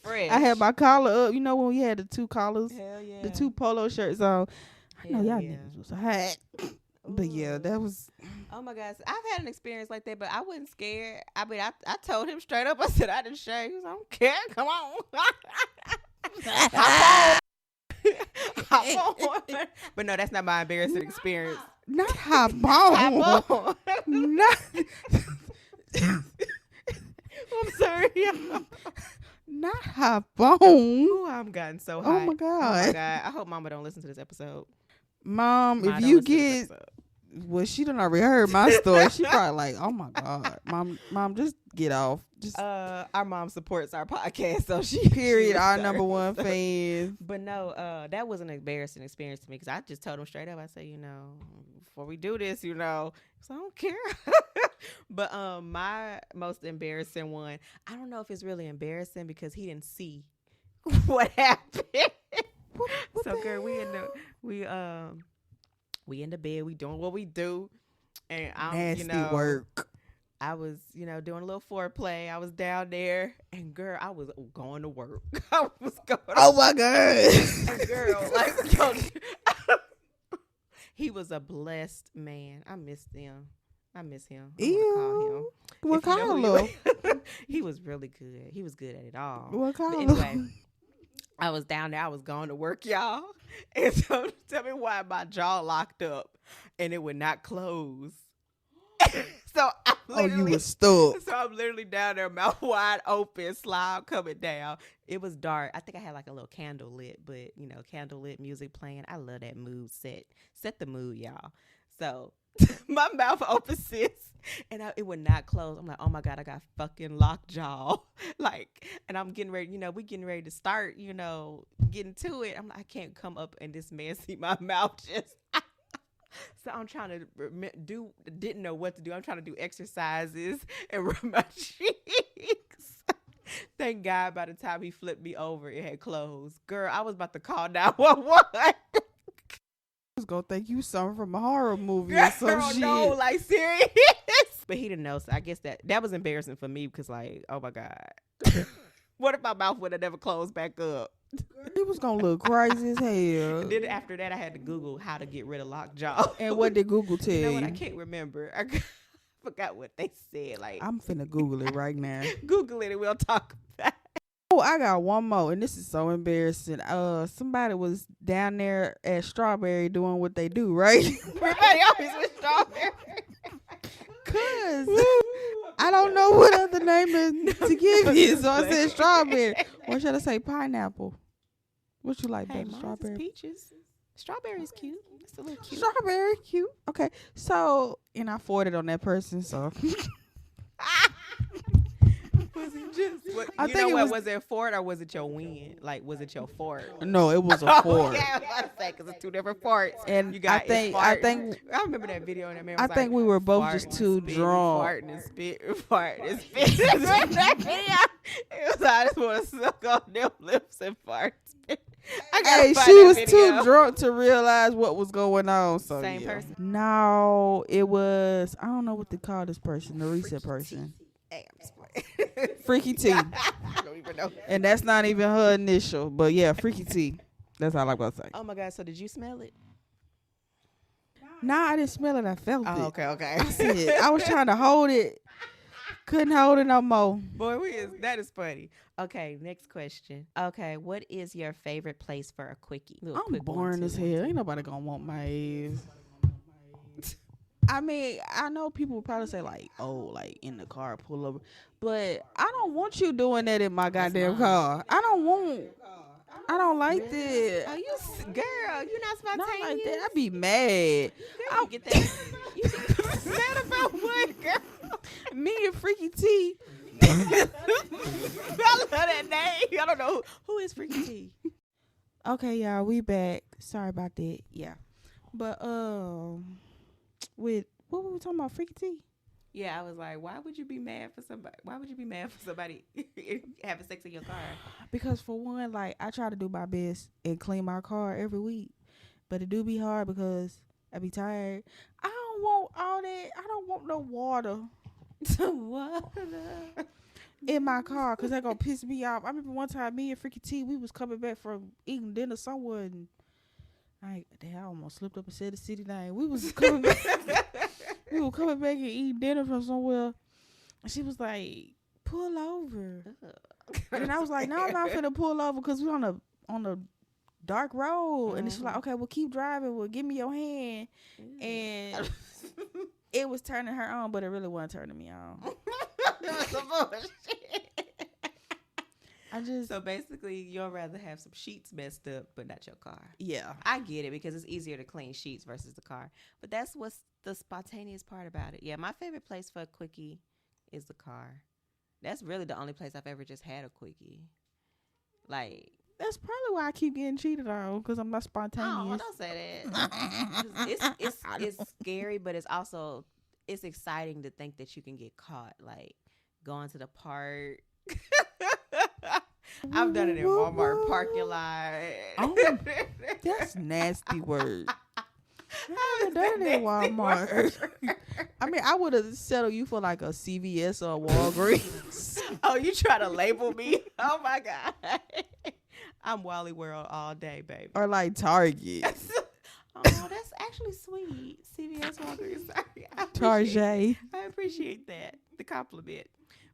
Fresh. I had my collar up. You know when we had the two collars, Hell yeah. the two polo shirts on. I know y'all niggas was hot. But yeah, that was. Oh my gosh, I've had an experience like that, but I wasn't scared. I mean, I told him straight up. I said I didn't shave. He was, I don't care. Come on. Hop on. But no, that's not my embarrassing experience. Not hop on. Not. I'm sorry. Not hop on. Ooh, I'm gotten so hot. Oh my god. I hope Mama don't listen to this episode. Mom, if you get, well, she done already heard my story. She probably like, oh my god, mom, just get off. Just our mom supports our podcast, so she our number one fan. But no, that was an embarrassing experience to me because I just told him straight up. I said, before we do this, so I don't care. But my most embarrassing one, I don't know if it's really embarrassing because he didn't see what happened. So girl, we in the bed, we doing what we do, and I'm nasty work. I was doing a little foreplay. I was down there, and girl, I was going to work. I was going. Oh my god, and girl, he was a blessed man. I miss him. Ew. What kind of? He was really good. He was good at it all. What kind of? Anyway, I was down there. I was going to work, y'all. And so tell me why my jaw locked up and it would not close. So you were stuck. So I'm literally down there, mouth wide open, slide coming down. It was dark. I think I had like a little candle lit, but candle lit music playing. I love that mood set the mood, y'all. So my mouth open, sis, and it would not close. I'm like, oh my god, I got fucking locked jaw. And I'm getting ready. We getting ready to start. Getting to it. I'm like, I can't come up and this man see my mouth just. So I'm trying to didn't know what to do. I'm trying to do exercises and rub my cheeks. Thank God by the time he flipped me over, it had closed. Girl, I was about to call 911. I was gonna think you something from a horror movie or some shit. No, like serious. But he didn't know, so I guess that was embarrassing for me because oh my God. What if my mouth would have never closed back up? It was gonna look crazy as hell. And then after that, I had to Google how to get rid of locked jaw. And what did Google tell you? What? I can't remember. I forgot what they said. I'm finna Google it right now. Google it and we'll talk about it. Oh, I got one more, and this is so embarrassing. Somebody was down there at Strawberry doing what they do, right? Everybody always with Strawberry. Cause I don't know what other name to give you, so I said Strawberry. Or should I say pineapple? What you like better, Strawberry? Peaches. Strawberry's cute. It's a little cute. Strawberry cute. Okay, so and I forwarded on that person, so. Was it just? Was it a fort or was it your win? Was it your fort? No, it was a fort. Yeah, I was about to say because it's two different forts. And you got I think I remember that video and that man was we were both just too drunk. Farting and spit, farting and spit. It was I just want to suck on them lips and fart. Hey, she was too drunk to realize what was going on. So same person? No, it was. I don't know what to call this person. The recent person. Freaky T. I don't even know. And that's not even her initial, but yeah, Freaky T. That's all I'm gonna say. Oh my God! So did you smell it? Nah, I didn't smell it. I felt it. Okay. I said, I was trying to hold it. Couldn't hold it no more. Boy, that is funny. Okay, next question. Okay, what is your favorite place for a quickie? I'm boring as hell. Ain't nobody gonna want my ass. I mean, I know people would probably say like, "Oh, like in the car, pull over," but I don't want you doing that in my goddamn car. I don't like that. Oh, girl, you not spontaneous. Not like that. I'd be mad. Girl, you get that. You get mad about what, girl? Me and Freaky T. I love that name. I don't know who is Freaky T. Okay, y'all, we back. Sorry about that. Yeah, but with what were we talking about? Freaky T. Yeah, I was like, why would you be mad for somebody? Why would you be mad for somebody having sex in your car? Because for one, like I try to do my best and clean my car every week, but it do be hard because I be tired. I don't want all that. I don't want no water. In my car because that gonna piss me off. I remember one time me and Freaky T, we was coming back from eating dinner somewhere and I almost slipped up and said the city name. We was coming back. We were coming back and eating dinner from somewhere and she was like, pull over. And I was like, no, I'm not finna pull over because we're on a dark road. And she's like, okay, well keep driving, well give me your hand. And it was turning her on, but it really wasn't turning me on. So basically, you'll rather have some sheets messed up, but not your car. Yeah, I get it because it's easier to clean sheets versus the car. But that's what's the spontaneous part about it. Yeah, my favorite place for a quickie is the car. That's really the only place I've ever just had a quickie. Like that's probably why I keep getting cheated on because I'm not spontaneous. Oh, don't say that. it's scary, but it's exciting to think that you can get caught, like going to the park. I've done it in Walmart parking lot. Oh, that's nasty word. I haven't done it in Walmart. I mean, I would have settled you for like a CVS or a Walgreens. Oh, you try to label me? Oh my God. I'm Wally World all day, baby. Or like Target. Oh, that's actually sweet. CVS, Walgreens. Target. I appreciate that. The compliment.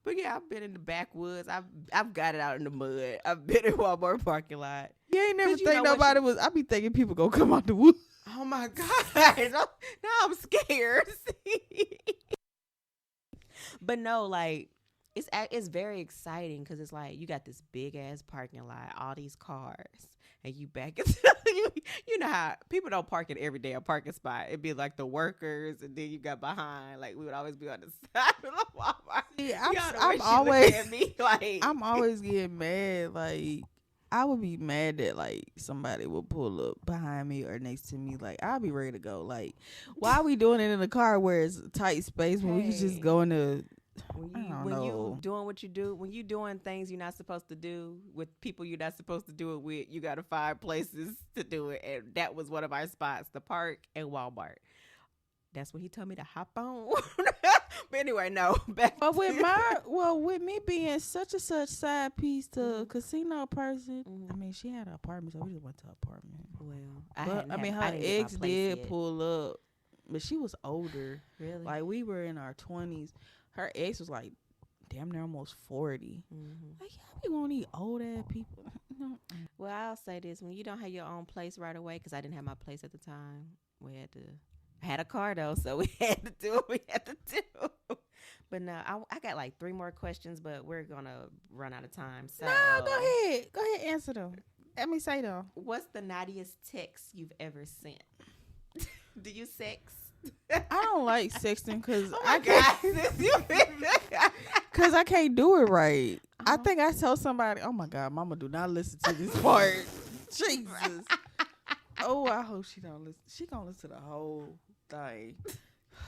But yeah, I've been in the backwoods. I've got it out in the mud. I've been in Walmart parking lot. You ain't never think nobody was. I be thinking people gonna come out the woods. Oh my God! Now I'm scared. But no, like it's very exciting because it's like you got this big ass parking lot, all these cars, and you back into you know how people don't park in every damn parking spot. It'd be like the workers, and then you got behind. Like we would always be on the side of the Walmart. See, I'm always at me, like I'm always getting mad. Like I would be mad that like somebody would pull up behind me or next to me. Like I'll be ready to go. Like why are we doing it in the car where it's a tight space when we can just go in the when you doing what you do, when you doing things you're not supposed to do with people you're not supposed to do it with, you got to find places to do it. And that was one of our spots, the park and Walmart. That's what he told me to hop on. But anyway, no. But with me being such a such side piece to a casino person, I mean, she had an apartment, so we just went to her apartment. Well, her ex did pull up, but she was older. Really? Like we were in our 20s. Her ex was like damn near almost 40. Like, yeah, we want these old ass people. No. Well, I'll say this: when you don't have your own place right away, because I didn't have my place at the time, I had a car though, so we had to do what we had to do. But no, I got like 3 more questions, but we're gonna run out of time. So no, go ahead, answer them. Let me say them. What's the naughtiest text you've ever sent? Do you sex? I don't like sexting because because I can't do it right. I think I told somebody, oh my God, mama, do not listen to this part. Jesus. Oh, I hope she don't listen. She gonna listen to the whole thing.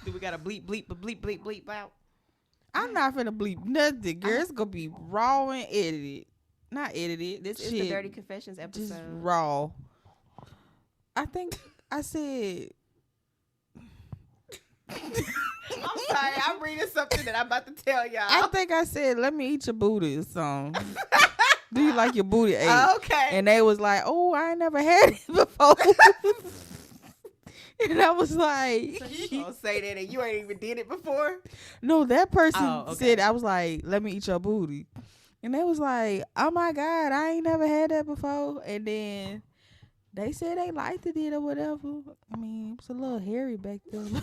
Do we gotta bleep out? I'm not finna bleep nothing, girl. It's gonna be raw and edited. Not edited. This is the Dirty Confessions episode. Just raw. I think I said I'm sorry, I'm reading something that I'm about to tell y'all. I think I said, let me eat your booty or something. Do you like your booty ate? Okay. And they was like, oh, I ain't never had it before. And I was like, You gonna say that and you ain't even did it before? no, that person Oh, okay. said, I was like, let me eat your booty. And they was like, oh my God, I ain't never had that before. And then they said they liked it or whatever. I mean, it was a little hairy back then.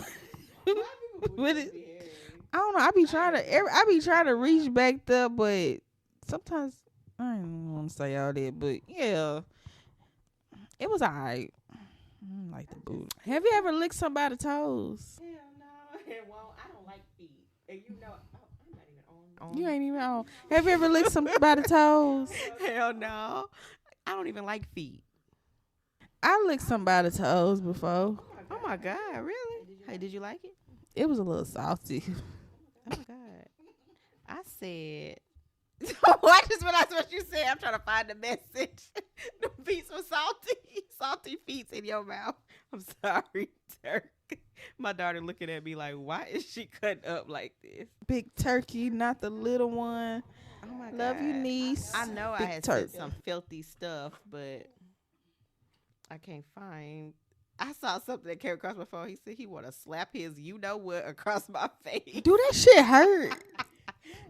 But I don't know. I be trying to reach back there, but sometimes I don't want to say all that. But yeah, it was alright. I don't like the booty. Have you ever licked somebody's toes? Hell no, it won't. I don't like feet. And you know, I'm not even on. You ain't even on. Have you ever licked somebody's toes? Hell no. I don't even like feet. I licked somebody's toes before. Oh my God, really? Hey, did you like it? It was a little salty. Oh my God. I said, I just realized what you said. I'm trying to find the message. The feet were salty feet in your mouth. I'm sorry, Turk. My daughter looking at me like, why is she cut up like this? Big turkey, not the little one. Oh my God. Love you, niece. I know I Big had turkey. said some filthy stuff, but I can't find. I saw something that came across my phone. He said he want to slap his you-know-what across my face. Do that shit hurt?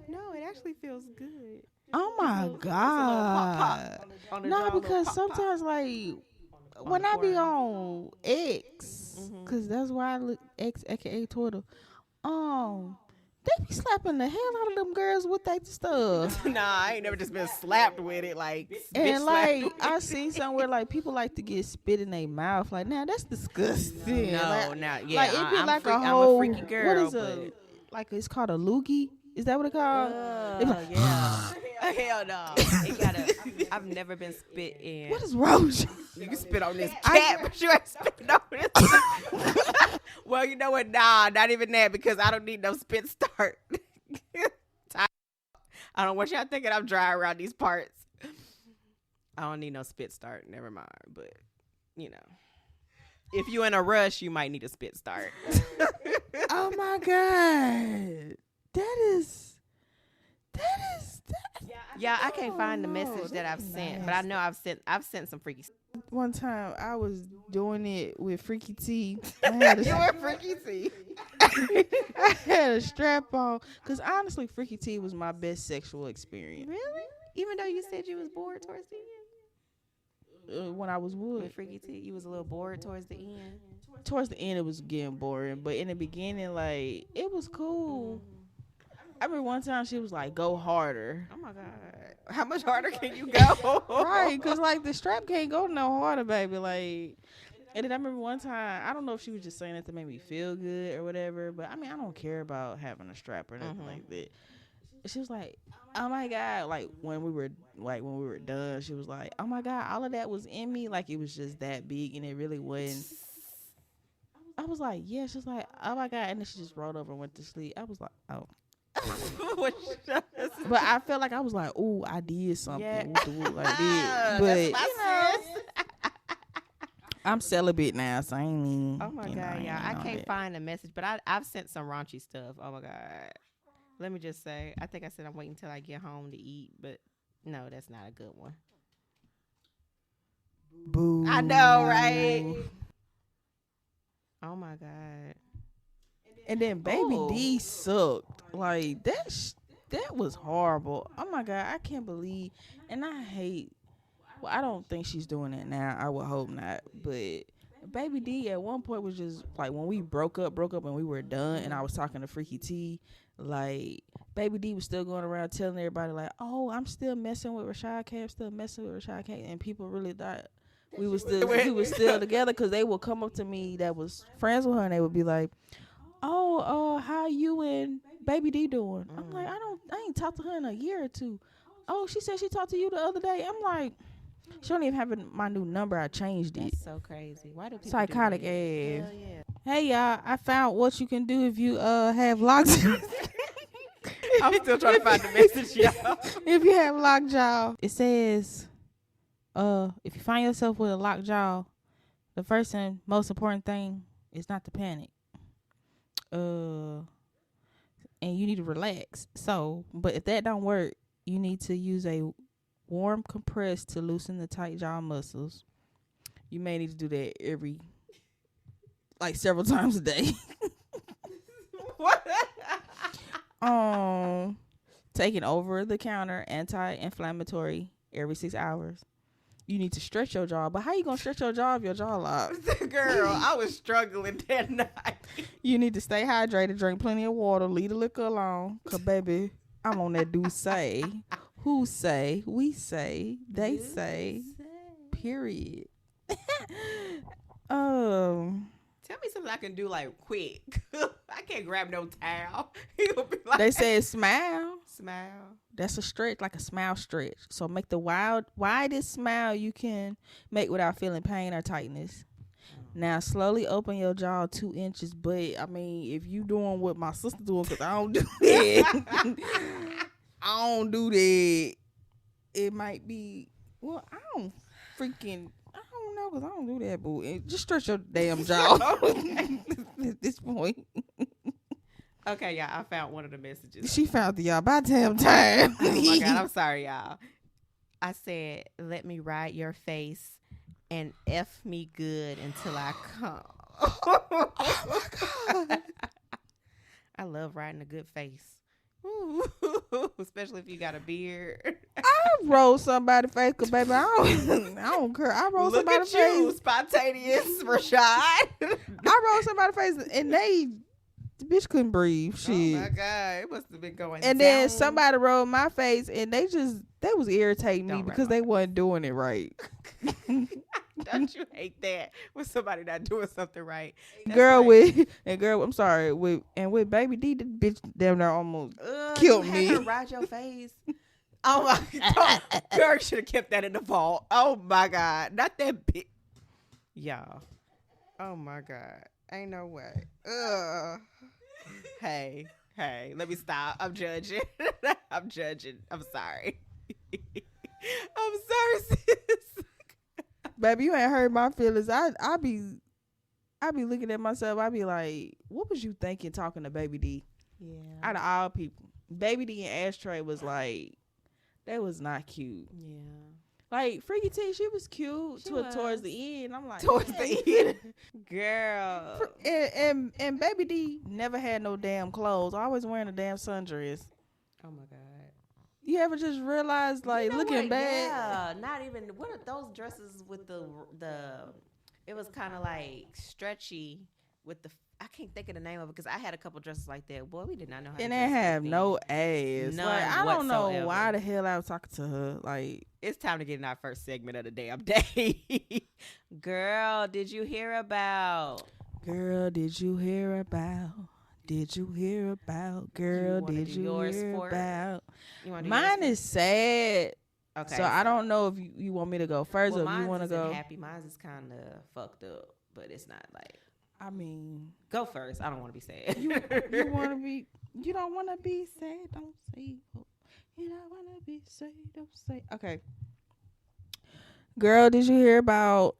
No, it actually feels good. Oh my God. No, because sometimes like when I be on X, cause that's why I look X, aka Twitter. They be slapping the hell out of them girls with that stuff. Nah, I ain't never just been slapped with it. Like, And like I seen somewhere like people like to get spit in their mouth. Like, now that's disgusting. No, like, not yeah. like it be like I'm whole. a freaky girl. What is like it's called a loogie? Is that what it called? Like, yeah. Hell no. It gotta. I've never been spit in. What is wrong with you? You can spit on this cat, but you ain't spitting on this. Well, you know what? Nah, not even that, because I don't need no spit start. I don't want y'all thinking I'm dry around these parts. I don't need no spit start. Never mind. But, you know, if you in a rush, you might need a spit start. Oh my God. That is. Yeah, I can't find the message that I've sent, but I know I've sent some freaky stuff. One time I was doing it with Freaky T. You were freaky T. I had a strap on because honestly, Freaky T was my best sexual experience. Really? Even though you said you was bored towards the end? When I was With Freaky T, you was a little bored towards the end? towards the end, it was getting boring, but in the beginning, like it was cool. I remember one time she was like, "Go harder." Oh my God! How much harder can you go? Right, because like the strap can't go no harder, baby. Like, and then I remember one time, I don't know if she was just saying it to make me feel good or whatever, but I mean, I don't care about having a strap or nothing like that. She was like, "Oh my God!" Like when we were done, she was like, "Oh my God, all of that was in me, like it was just that big, and it really wasn't." I was like, "Yeah." She was like, "Oh my God," and then she just rolled over and went to sleep. I was like, "Oh." But I felt like I was like, "Ooh, I did something." Yeah. I did, but you know, I'm celibate now, so I ain't even. Oh my God, y'all! I can't find a message, but I've sent some raunchy stuff. Oh my God! Let me just say, I think I said I'm waiting until I get home to eat, but no, that's not a good one. Boo. I know, right? Oh my God! And then Baby D sucked. Like that was horrible. Oh my God, I can't believe. And I hate. Well, I don't think she's doing it now. I would hope not. But Baby D at one point was just like when we broke up and we were done, and I was talking to Freaky T. Like Baby D was still going around telling everybody like, "Oh, I'm still messing with Rashad K. I'm still messing with Rashad K." And people really thought we was still together because they would come up to me that was friends with her, and they would be like, "Oh, how you and Baby D doing?" I'm like, I ain't talked to her in a year or two. Oh, she said she talked to you the other day. I'm like, she don't even have my new number. I changed it. That's so crazy. Why do people Psychotic do that? ass. Hell yeah. Hey y'all, I found what you can do if you have lockjaw. I'm still trying to find the message, y'all. If you have lockjaw, it says, if you find yourself with a lockjaw, the first and most important thing is not to panic. And you need to relax. So, but if that don't work, you need to use a warm compress to loosen the tight jaw muscles. You may need to do that every like several times a day. What? Taking over the counter anti-inflammatory every 6 hours. You need to stretch your jaw, but how you gonna stretch your jaw if your jaw locked? Girl, I was struggling that night. You need to stay hydrated, drink plenty of water, leave the liquor alone. Cause baby, I'm on that do say. Who say? We say. They You say. say. Period. Tell me something I can do like quick. I can't grab no towel. He gonna be like, They said smile. smile. That's a stretch, like a smile stretch. So make the widest smile you can make without feeling pain or tightness. Now slowly open your jaw 2 inches. But I mean, if you doing what my sister doing, cause I don't do that. I don't do that. It might be. Well, I don't know, cause I don't do that. Boo. Just stretch your damn jaw. At this point. Okay, y'all, I found one of the messages. She found the y'all by damn time. Oh my God, I'm sorry, y'all. I said, let me ride your face and F me good until I come. Oh my God. I love riding a good face. Especially if you got a beard. I roll somebody's face, cause baby, I don't care. I roll Look somebody's at you, face. spontaneous Rashad. I roll somebody's face, and the bitch couldn't breathe. Shit. Oh my God, it must have been going And down. then somebody rolled my face, and they was irritating me Don't because roll they my wasn't doing it right. Don't you hate that when somebody not doing something right? That's Girl, like, I'm sorry, with Baby D, the bitch damn near almost you killed had me. her ride your face. Oh my God, girl, should have kept that in the vault. Oh my God, not that big, y'all. Oh my God, ain't no way. Ugh. Hey, let me stop. I'm judging. I'm sorry. I'm sorry, sis. Baby, you ain't hurt my feelings. I be looking at myself. I be like, what was you thinking talking to Baby D? Yeah. Out of all people, Baby D and Ashtray was like, they was not cute. Yeah. Like Freaky T, she was cute She towards was. the end. I'm like, Towards "Hey." the end. Girl. And Baby D never had no damn clothes. Always wearing a damn sundress. Oh my God. You ever just realize, like, You know looking what? back? Yeah, not even. What are those dresses with the? It was kind of like stretchy with the. I can't think of the name of it because I had a couple dresses like that. Boy, we did not know how. And to they dress back have then. no ass. None Like, I don't know whatsoever. why the hell I was talking to her. Like, It's time to get in our first segment of the damn day. Girl, did you hear about? girl, did you hear about? Did you hear about? Girl, wanna did do you yours hear for it? about? You want to Mine is sad. okay. So I don't know if you want me to go first Well, or if you mine want to isn't go. happy. Mine is kind of fucked up, but it's not like. I mean, Go first. I don't want to be sad. you want to be. You don't want to be sad. Don't say. You don't want to be sad. Don't say. Okay. Girl, did you hear about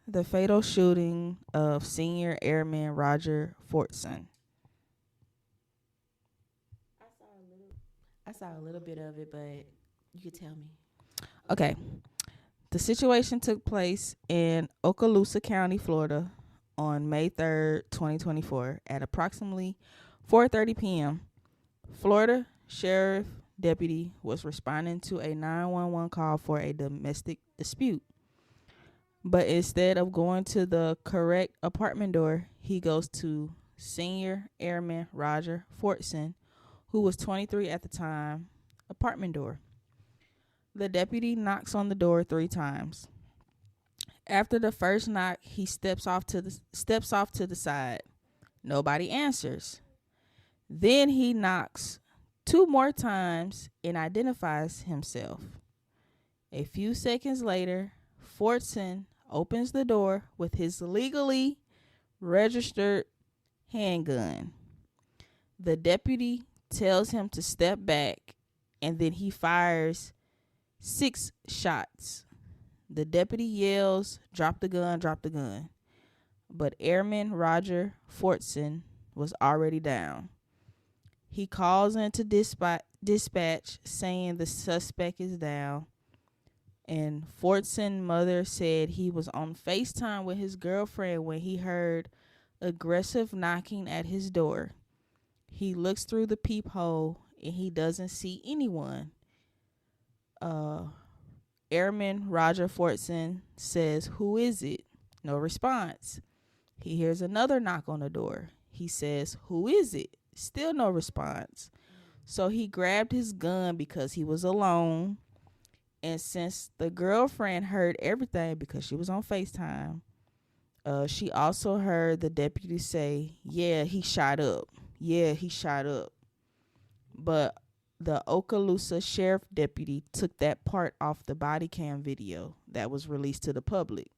the fatal shooting of Senior Airman Roger Fortson? I saw a little bit of it, but you could tell me. Okay. The situation took place in Okaloosa County, Florida on May 3rd, 2024 at approximately 4:30 p.m. Florida Sheriff Deputy was responding to a 911 call for a domestic dispute. But instead of going to the correct apartment door, he goes to Senior Airman Roger Fortson, who was 23 at the time, apartment door. The deputy knocks on the door 3 times. After the first knock, he steps off to the side. Nobody answers. Then he knocks 2 more times and identifies himself. A few seconds later, Fortson opens the door with his legally registered handgun. The deputy tells him to step back, and then he fires 6 shots. The deputy yells, "Drop the gun, drop the gun." But Airman Roger Fortson was already down. He calls into dispatch saying the suspect is down. And Fortson's mother said he was on FaceTime with his girlfriend when he heard aggressive knocking at his door. He looks through the peephole and he doesn't see anyone. Airman Roger Fortson says, "Who is it?" No response. He hears another knock on the door. He says, "Who is it?" Still no response. So he grabbed his gun because he was alone. And since the girlfriend heard everything because she was on FaceTime, she also heard the deputy say, "Yeah, he shot up. Yeah, he shot up." But the Okaloosa sheriff deputy took that part off the body cam video that was released to the public.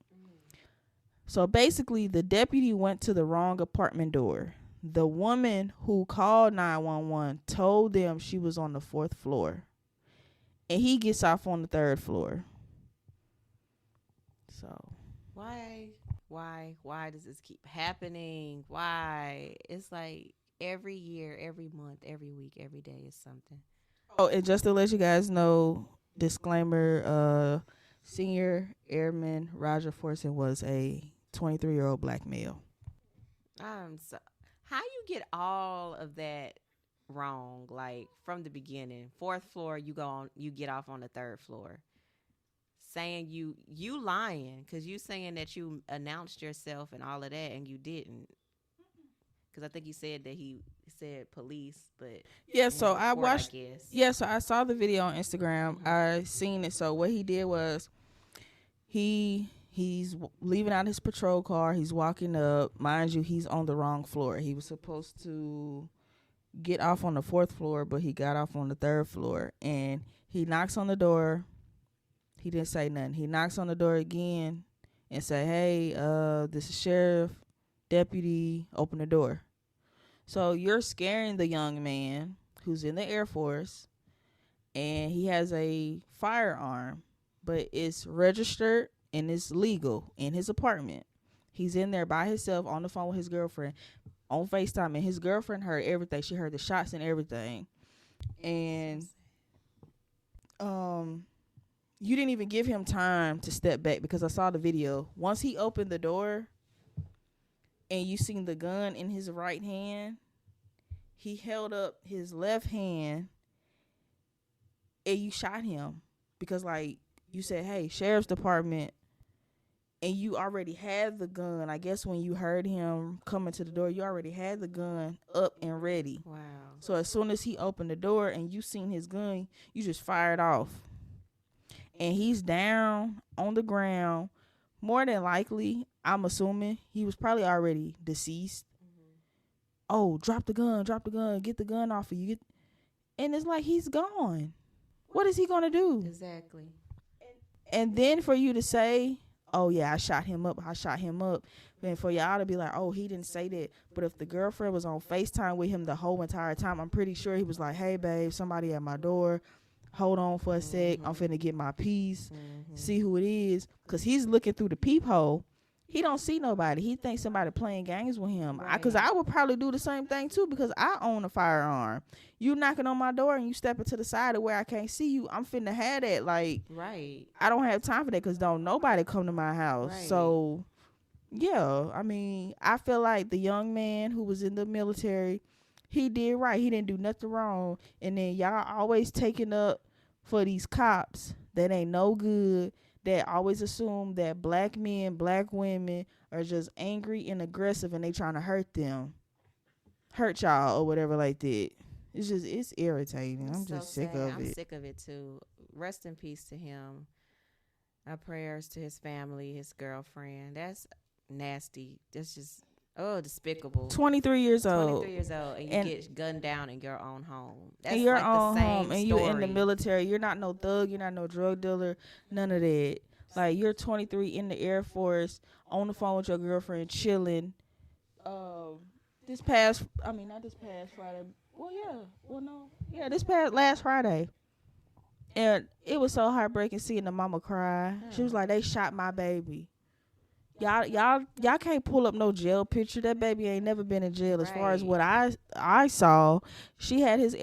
So basically, the deputy went to the wrong apartment door. The woman who called 911 told them she was on the 4th floor. And he gets off on the 3rd floor. So why does this keep happening? Why? It's like every year, every month, every week, every day is something. Oh, and just to let you guys know, disclaimer, Senior Airman Roger Fortson was a 23-year-old black male. So how you get all of that wrong? Like from the beginning, 4th floor, you get off on the 3rd floor. Saying you lying because you saying that you announced yourself and all of that and you didn't. Because I think you said that he said police, but yeah. So I watched. I guess. Yeah, so I saw the video on Instagram. Mm-hmm. I seen it. So what he did was he's leaving out his patrol car. He's walking up. Mind you, he's on the wrong floor. He was supposed to get off on the 4th floor, but he got off on the 3rd floor. And he knocks on the door. He didn't say nothing. He knocks on the door again and say, "Hey, this is sheriff, deputy, open the door." So you're scaring the young man who's in the Air Force, and he has a firearm, but it's registered and it's legal in his apartment. He's in there by himself on the phone with his girlfriend on FaceTime, and his girlfriend heard everything. She heard the shots and everything. And you didn't even give him time to step back because I saw the video. Once he opened the door and you seen the gun in his right hand, he held up his left hand and you shot him because, like, you said, "Hey, sheriff's department," and you already had the gun. I guess when you heard him coming to the door, you already had the gun up and ready. Wow. So as soon as he opened the door and you seen his gun, you just fired off. And he's down on the ground. More than likely, I'm assuming he was probably already deceased. Mm-hmm. Oh, drop the gun, get the gun off of you. And it's like he's gone. What is he going to do? Exactly. And then for you to say, "Oh, yeah, I shot him up. And for y'all to be like, "Oh, he didn't say that." But if the girlfriend was on FaceTime with him the whole entire time, I'm pretty sure he was like, "Hey, babe, somebody at my door. Hold on for a sec. I'm finna get my piece. See who it is." Because he's looking through the peephole. He don't see nobody. He thinks somebody playing games with him. Because I would probably do the same thing, too, because I own a firearm. You knocking on my door and you stepping to the side of where I can't see you, I'm finna have that. Like, right. I don't have time for that because don't nobody come to my house. Right. So, yeah, I mean, I feel like the young man who was in the military, he did right. He didn't do nothing wrong. And then y'all always taking up for these cops that ain't no good, that always assume that black men, black women are just angry and aggressive and they trying to hurt y'all or whatever like that. It's irritating. I'm just sick of it. I'm sick of it too. Rest in peace to him. Our prayers to his family, his girlfriend. That's nasty. That's just despicable. 23 years old. 23 years old, and you get gunned down in your own home. That's in your like own the same home, and story. you're in the military. You're not no thug. You're not no drug dealer. None of that. Like, you're 23 in the Air Force, on the phone with your girlfriend, chilling. Not this past Friday. This past last Friday. And it was so heartbreaking seeing the mama cry. She was like, "They shot my baby." Y'all can't pull up no jail picture. That baby ain't never been in jail. As far as what I saw, she had his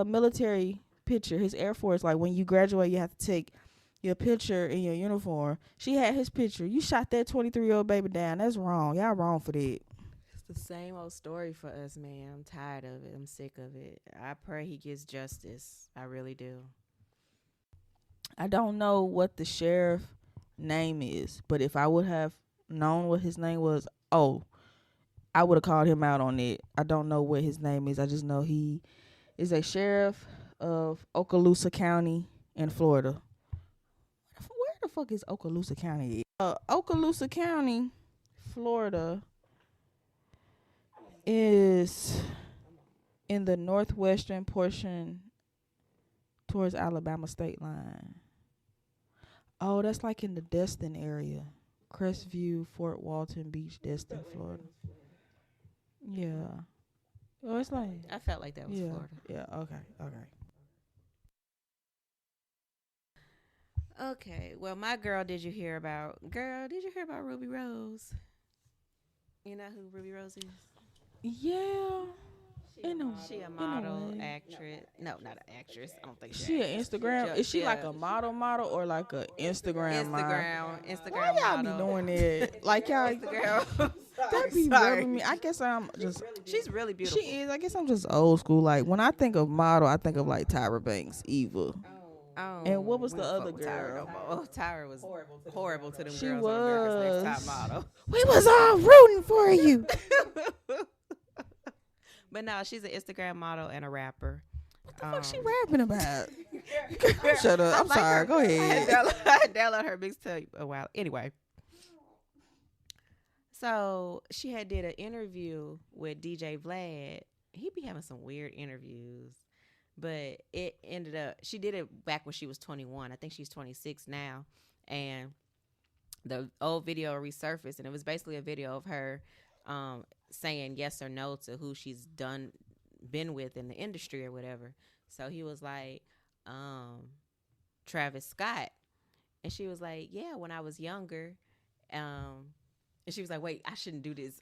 military picture, his Air Force. Like, when you graduate, you have to take your picture in your uniform. She had his picture. You shot that 23-year-old baby down. That's wrong. Y'all wrong for that. the same old story for us, man. I'm tired of it. I'm sick of it. I pray he gets justice. I really do. I don't know what the sheriff name is, but if I would have known what his name was, oh, I would have called him out on it. I don't know what his name is. I just know he is a sheriff of Okaloosa County in Florida. Where the fuck is Okaloosa County? Okaloosa County, Florida, is in the northwestern portion towards Alabama state line. Oh, that's like in the Destin area. Crestview, Fort Walton Beach, Destin, Florida. Yeah. Oh, it's like, I felt like that was Florida. Yeah, okay. Okay. Well, my girl, did you hear about Ruby Rose? You know who Ruby Rose is? Yeah. She a model, actress. No, not an actress. I don't think she an Instagram. Is she like a model or like a Instagram model? Instagram Why y'all model. be doing it? Like y'all Instagram. that be rubbing me. I guess I'm just. She's really beautiful. She is. I guess I'm just old school. Like when I think of model, I think of like Tyra Banks, Eva. Oh, and what was the other girl? Tyra, Tyra was horrible to them she girls was. on America's Next Top Model. We was all rooting for you. But no, she's an Instagram model and a rapper. What the fuck she rapping about? Shut up. I'm sorry. Her. Go ahead. I downloaded her mixtape a while. Anyway. So she had did an interview with DJ Vlad. He be having some weird interviews. But it ended up, she did it back when she was 21. I think she's 26 now. And the old video resurfaced. And it was basically a video of her saying yes or no to who she's been with in the industry or whatever. So he was like, Travis Scott. And she was like, yeah, when I was younger. And she was like, wait, I shouldn't do this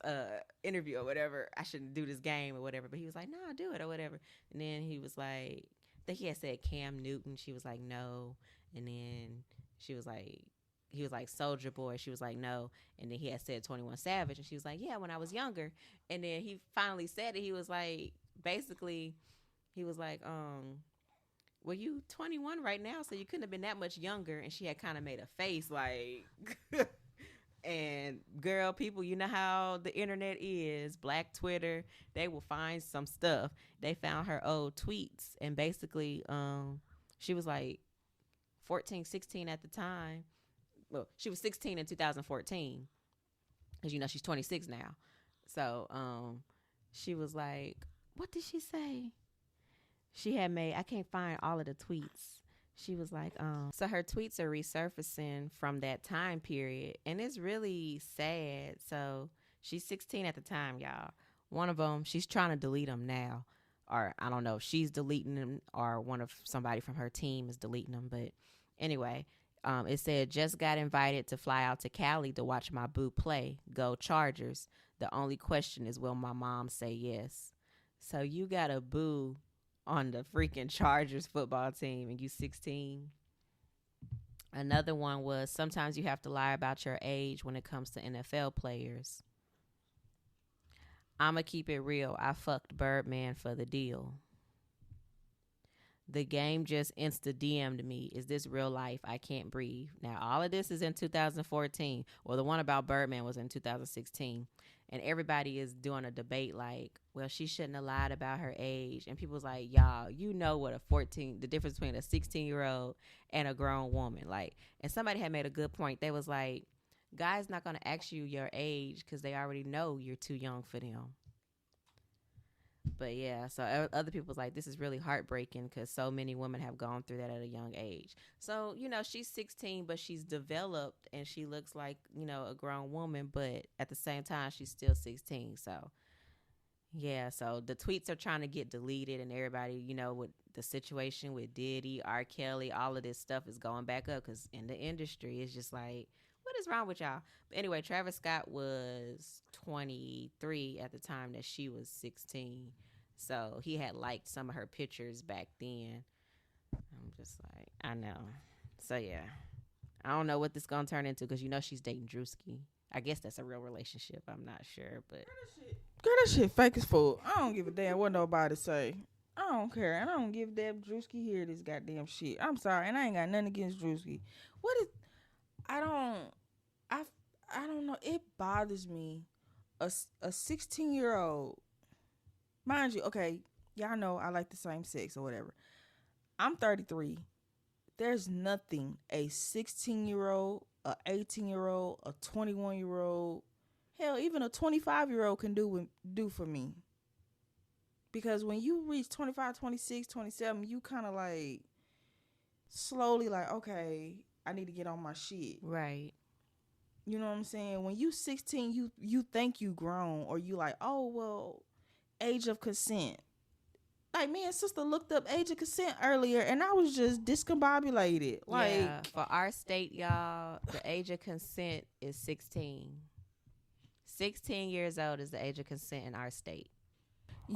interview or whatever. I shouldn't do this game or whatever. But he was like, no, I'll do it or whatever. And then he was like, I think he had said Cam Newton. She was like, no. And then she was like, he was like Soulja Boy. She was like, no. And then he had said 21 Savage. And she was like, yeah, when I was younger. And then he finally said it. He was like, basically, he was like, well, you 21 right now, so you couldn't have been that much younger. And she had kind of made a face like, and girl, people, you know how the internet is. Black Twitter, they will find some stuff. They found her old tweets. And basically, she was like 14, 16 at the time. Well, she was 16 in 2014 because, you know, she's 26 now. So she was like, what did she say? She had made, I can't find all of the tweets. She was like, so her tweets are resurfacing from that time period. And it's really sad. So she's 16 at the time, y'all. One of them, she's trying to delete them now. Or I don't know if she's deleting them or somebody from her team is deleting them. But anyway, it said, just got invited to fly out to Cali to watch my boo play. Go Chargers. The only question is, will my mom say yes? So you got a boo on the freaking Chargers football team and you 16. Another one was, sometimes you have to lie about your age when it comes to NFL players. I'ma keep it real. I fucked Birdman for the deal. The game just insta DM'd me. Is this real life? I can't breathe. Now, all of this is in 2014. Well, the one about Birdman was in 2016. And everybody is doing a debate like, well, she shouldn't have lied about her age. And people's like, y'all, you know what the difference between a 16-year-old and a grown woman. Like, and somebody had made a good point. They was like, guys not going to ask you your age because they already know you're too young for them. But yeah, so other people's like, this is really heartbreaking because so many women have gone through that at a young age. So, you know, she's 16, but she's developed and she looks like, you know, a grown woman. But at the same time, she's still 16. So, yeah, so the tweets are trying to get deleted and everybody, you know, with the situation with Diddy, R. Kelly, all of this stuff is going back up because in the industry, it's just like, what is wrong with y'all? But anyway, Travis Scott was 23 at the time that she was 16. So he had liked some of her pictures back then. I'm just like, I know. So yeah, I don't know what this gonna turn into because you know she's dating Drewski. I guess that's a real relationship. I'm not sure, but Girl, that shit fake as fuck. I don't give a damn what nobody say. I don't care. And I don't give a damn Drewski hear this goddamn shit. I'm sorry, and I ain't got nothing against Drewski. What is I don't I I don't know. It bothers me. A 16-year-old, mind you, okay, y'all know I like the same sex or whatever. I'm 33. There's nothing a 16-year-old, a 18-year-old, a 21-year-old, hell, even a 25-year-old can do for me. Because when you reach 25, 26, 27, you kind of like slowly like, okay, I need to get on my shit. right. You know what I'm saying? When you 16, you think you grown, or you like, oh well, age of consent. Like me and sister looked up age of consent earlier, and I was just discombobulated. Like, Yeah, for our state, y'all, the age of consent is 16. 16 years old is the age of consent in our state.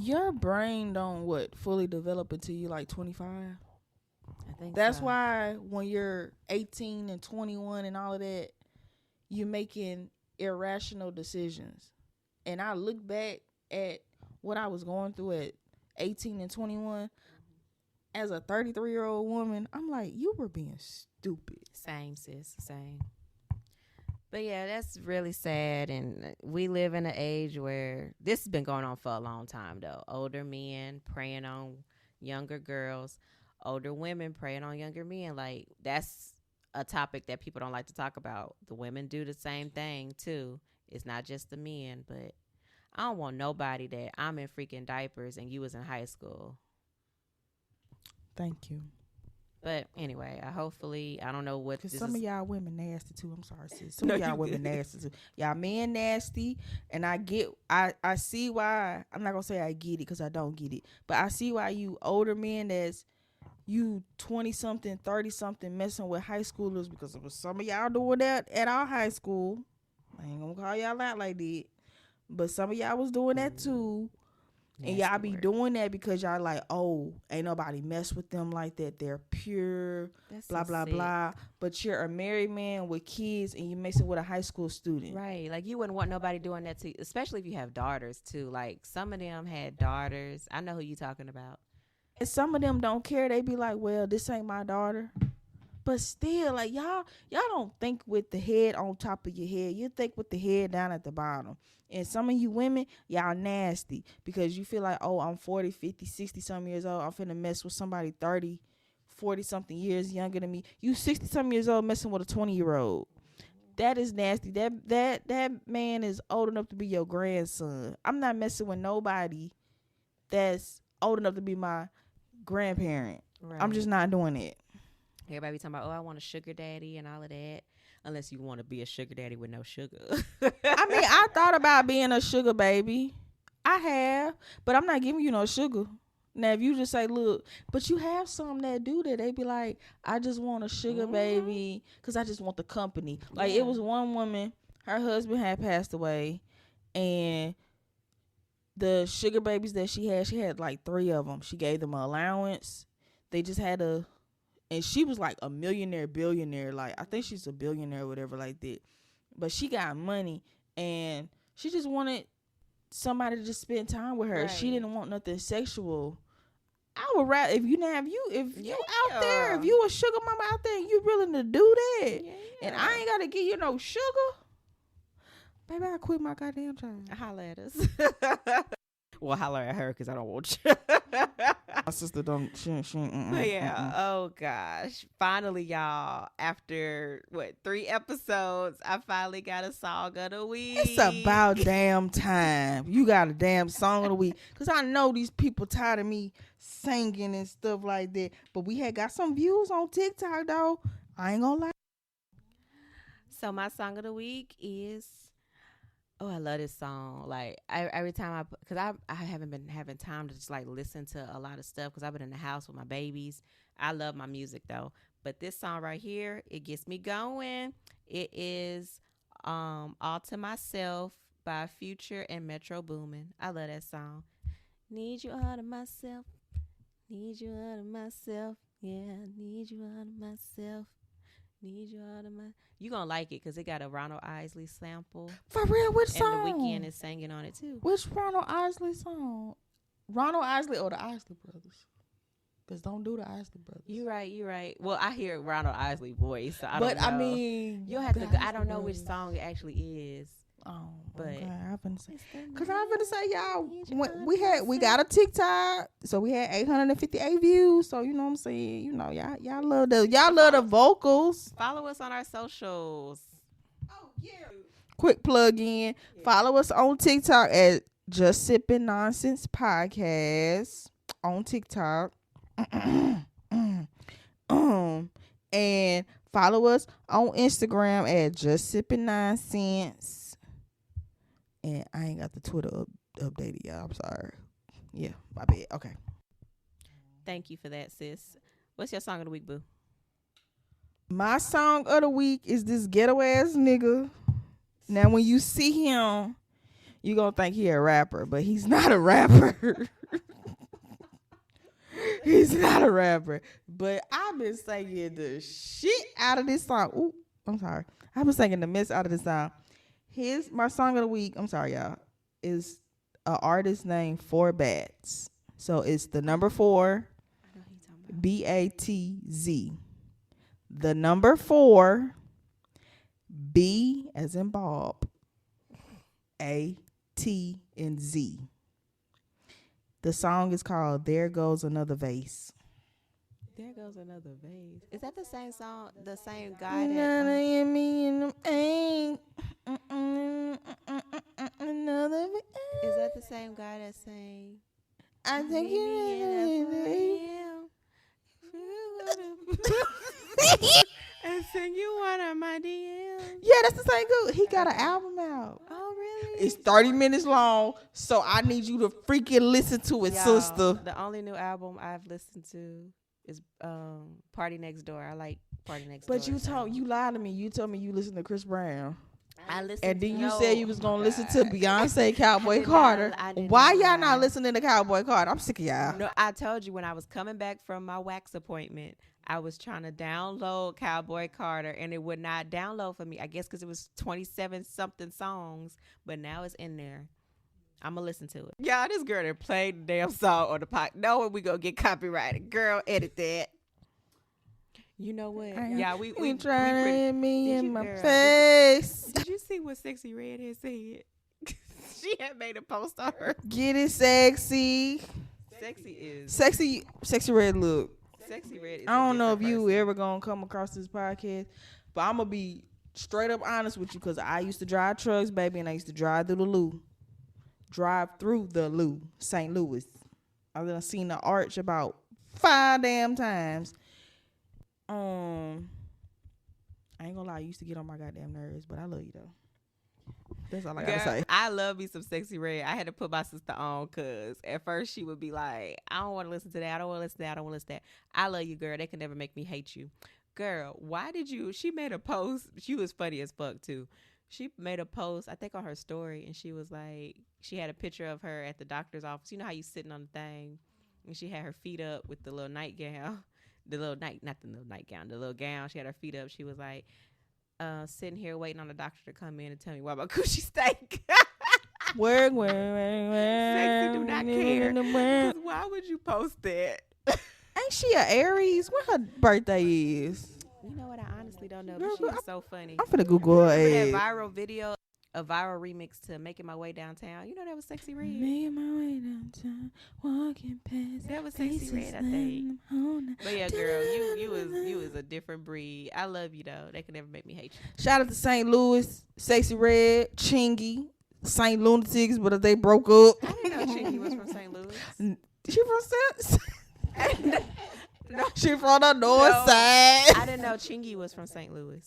your brain don't fully develop until you like 25. I think That's so. why when you're 18 and 21 and all of that, you're making irrational decisions. And I look back at what I was going through at 18 and 21 as a 33-year-old woman. I'm like, you were being stupid. Same, sis. Same. But yeah, that's really sad. And we live in an age where this has been going on for a long time, though. Older men preying on younger girls, older women preying on younger men. Like, that's a topic that people don't like to talk about. The women do the same thing, too. It's not just the men, but I don't want nobody that I'm in freaking diapers and you was in high school. Thank you. But anyway, I don't know what Because this some is. of y'all women nasty too. I'm sorry, sis. Some No, of y'all you women good. nasty too. Y'all men nasty. And I see why. I'm not going to say I get it because I don't get it. But I see why you older men that's you 20 something, 30 something messing with high schoolers, because it was some of y'all doing that at our high school. I ain't going to call y'all out like that. But some of y'all was doing that too. And y'all Nasty be word. doing that because y'all like, oh, ain't nobody mess with them like that. They're pure, That's blah, so blah, sick. blah. But you're a married man with kids and you mixing with a high school student. Right. Like, you wouldn't want nobody doing that to you, especially if you have daughters, too. Like, some of them had daughters. I know who you talking about. And some of them don't care. They be like, well, this ain't my daughter. But still, like, y'all don't think with the head on top of your head. You think with the head down at the bottom. And some of you women, y'all nasty because you feel like, oh, I'm 40, 50, 60 some years old. I'm finna mess with somebody 30, 40 something years younger than me. You 60 some years old messing with a 20-year-old. That is nasty. That man is old enough to be your grandson. I'm not messing with nobody that's old enough to be my grandparent. Right. I'm just not doing it. Everybody be talking about, oh, I want a sugar daddy and all of that. Unless you want to be a sugar daddy with no sugar. I mean, I thought about being a sugar baby. I have, but I'm not giving you no sugar. Now, if you just say, look, but you have some that do that. They be like, I just want a sugar baby because I just want the company. Like, Yeah. it was one woman, her husband had passed away, and the sugar babies that she had like 3 of them. She gave them an allowance. They just had and she was like a millionaire, billionaire. Like, I think she's a billionaire or whatever like that. But she got money, and she just wanted somebody to just spend time with her. Right. She didn't want nothing sexual. I would rather if you out there, Yeah. if you a sugar mama out there and you willing to do that, Yeah. and I ain't gotta give you no sugar, baby, I quit my goddamn job. Holla at us. Well, holler at her because I don't want you. My sister don't. But yeah. Oh gosh. Finally, y'all. After 3 episodes, I finally got a song of the week. It's about damn time you got a damn song of the week, because I know these people tired of me singing and stuff like that. But we had got some views on TikTok though. I ain't gonna lie. So my song of the week is. Oh, I love this song. Like, every time because I haven't been having time to just like listen to a lot of stuff because I've been in the house with my babies. I love my music though, but this song right here, it gets me going. It is All to Myself by Future and Metro Boomin. I love that song. Need you all to myself. Need you all to myself. Yeah, need you all to myself. Need you out of my. You gonna like it because it got a Ronald Isley sample, For real, which and song? The Weeknd is singing on it too. Which Ronald Isley song? Ronald Isley or the Isley Brothers? Because don't do the Isley Brothers. You right. Well, I hear Ronald Isley voice, so I don't know. I mean, you'll have to. I don't know which song it actually is. Oh, but okay. I've been saying, cause I've been say y'all, we got a TikTok, so we had 858 views. So you know what I'm saying, you know y'all love the vocals. Follow us on our socials. Oh yeah. Quick plug in. Yeah. Follow us on TikTok at Just Sipping Nonsense Podcast on TikTok. And follow us on Instagram at Just Sipping Nonsense. And I ain't got the Twitter updated, y'all. I'm sorry. Yeah, my bad. Okay. Thank you for that, sis. What's your song of the week, boo? My song of the week is this ghetto ass nigga. Now, when you see him, you gonna think he a rapper, but he's not a rapper. He's not a rapper. But I've been singing the shit out of this song. Ooh, I'm sorry. I've been singing the mess out of this song. My song of the week, I'm sorry, y'all, is an artist named Four Bats. So it's the number 4, BATZ. The number 4, B as in Bob, AT and Z. The song is called There Goes Another Vase. There Goes Another Vase. Is that the same song? The same guy Another vase. Is that the same guy that sang? I think and sing you one of my DMs. Yeah, that's the same dude. He got an album out. Oh, really? It's 30 minutes long, so I need you to freaking listen to it, sister. The only new album I've listened to is Party Next Door. I like Party Next Door. But you lied to me. You told me you listened to Chris Brown. I listened. And then you said you was gonna listen to Beyonce, Cowboy Carter. Why y'all not listening to Cowboy Carter? I'm sick of y'all. No, I told you when I was coming back from my wax appointment, I was trying to download Cowboy Carter, and it would not download for me. I guess because it was 27 something songs, but now it's in there. I'm gonna listen to it. Yeah, this girl that played the damn song on the pot. Knowing we gonna get copyrighted. Girl, edit that. You know what? Yeah, we trying to hit me in my girl, face. Did you see what Sexy Red had said? She had made a post on her. Get it sexy. Sexy Red look. Sexy Red is I don't know if you ever gonna come across this podcast, but I'm gonna be straight up honest with you because I used to drive trucks, baby, and I used to drive through the Lou, St. Louis. I done seen the arch about 5 damn times. I ain't gonna lie, I used to get on my goddamn nerves, but I love you though. That's all I gotta say. I love me some Sexy Red. I had to put my sister on because at first she would be like, I don't want to listen to that. I don't want to listen to that. I don't want to listen to that. I love you, girl. They can never make me hate you. Girl, why did you? She made a post. She was funny as fuck too. She made a post, I think on her story, and she was like, she had a picture of her at the doctor's office. You know how you sitting on the thing, and she had her feet up with the little nightgown. The little gown. She had her feet up. She was like, sitting here waiting on the doctor to come in and tell me why my coochie stank. Sexy do not care. 'Cause why would you post that? Ain't she a Aries? What her birthday is? You know what? I honestly don't know. But she was so funny. I'm finna Google her age. That viral video, a viral remix to Making My Way Downtown. You know that was Sexy Red. Making my way downtown, walking past. That was Sexy Red, I think. But yeah, girl, you was a different breed. I love you though. They can never make me hate you. Shout out to St. Louis, Sexy Red, Chingy, St. Lunatics, but they broke up. I didn't know Chingy was from St. Louis. She from No, she from the north side. I didn't know Chingy was from St. Louis.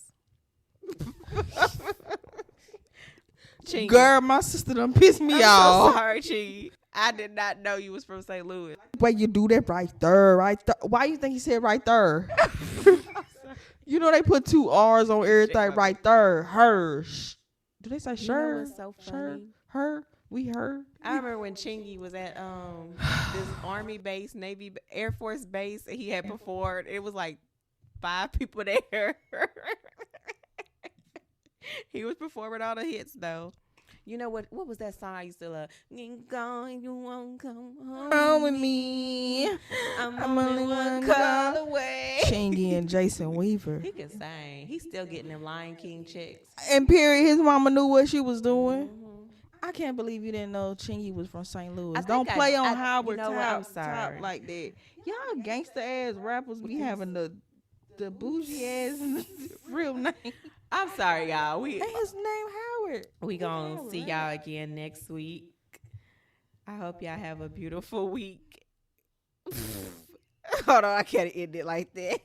Chingy. Girl, my sister done pissed me I'm off. So sorry, Chingy. I did not know you was from St. Louis. Why you do that right there? Why you think he said right there? You know they put 2 R's on everything right there. Her. Do they say sure? You know what's so funny? Her. We heard. I remember when Chingy was at this Army base, Navy, Air Force base, and he had performed. It was like 5 people there. He was performing all the hits though. You know what? What was that song I used to love? You gone, you won't come home with me. I'm only one call away. Chingy and Jason Weaver. He can sing. He's still getting them Lion King checks. And period, his mama knew what she was doing. Mm-hmm. I can't believe you didn't know Chingy was from St. Louis. I Don't think play I- on I- Howard you know what? I'm sorry. top like that. Y'all gangster ass rappers be having the bougie ass real name. I'm sorry, y'all. And his name Howard. We gonna see y'all again next week. I hope y'all have a beautiful week. Hold on, I can't end it like that.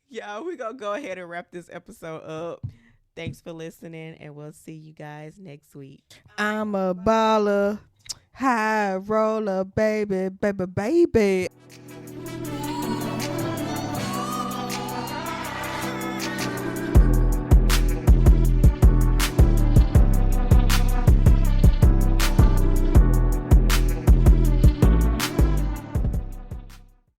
Y'all, we gonna go ahead and wrap this episode up. Thanks for listening, and we'll see you guys next week. I'm a baller, high roller, baby, baby, baby.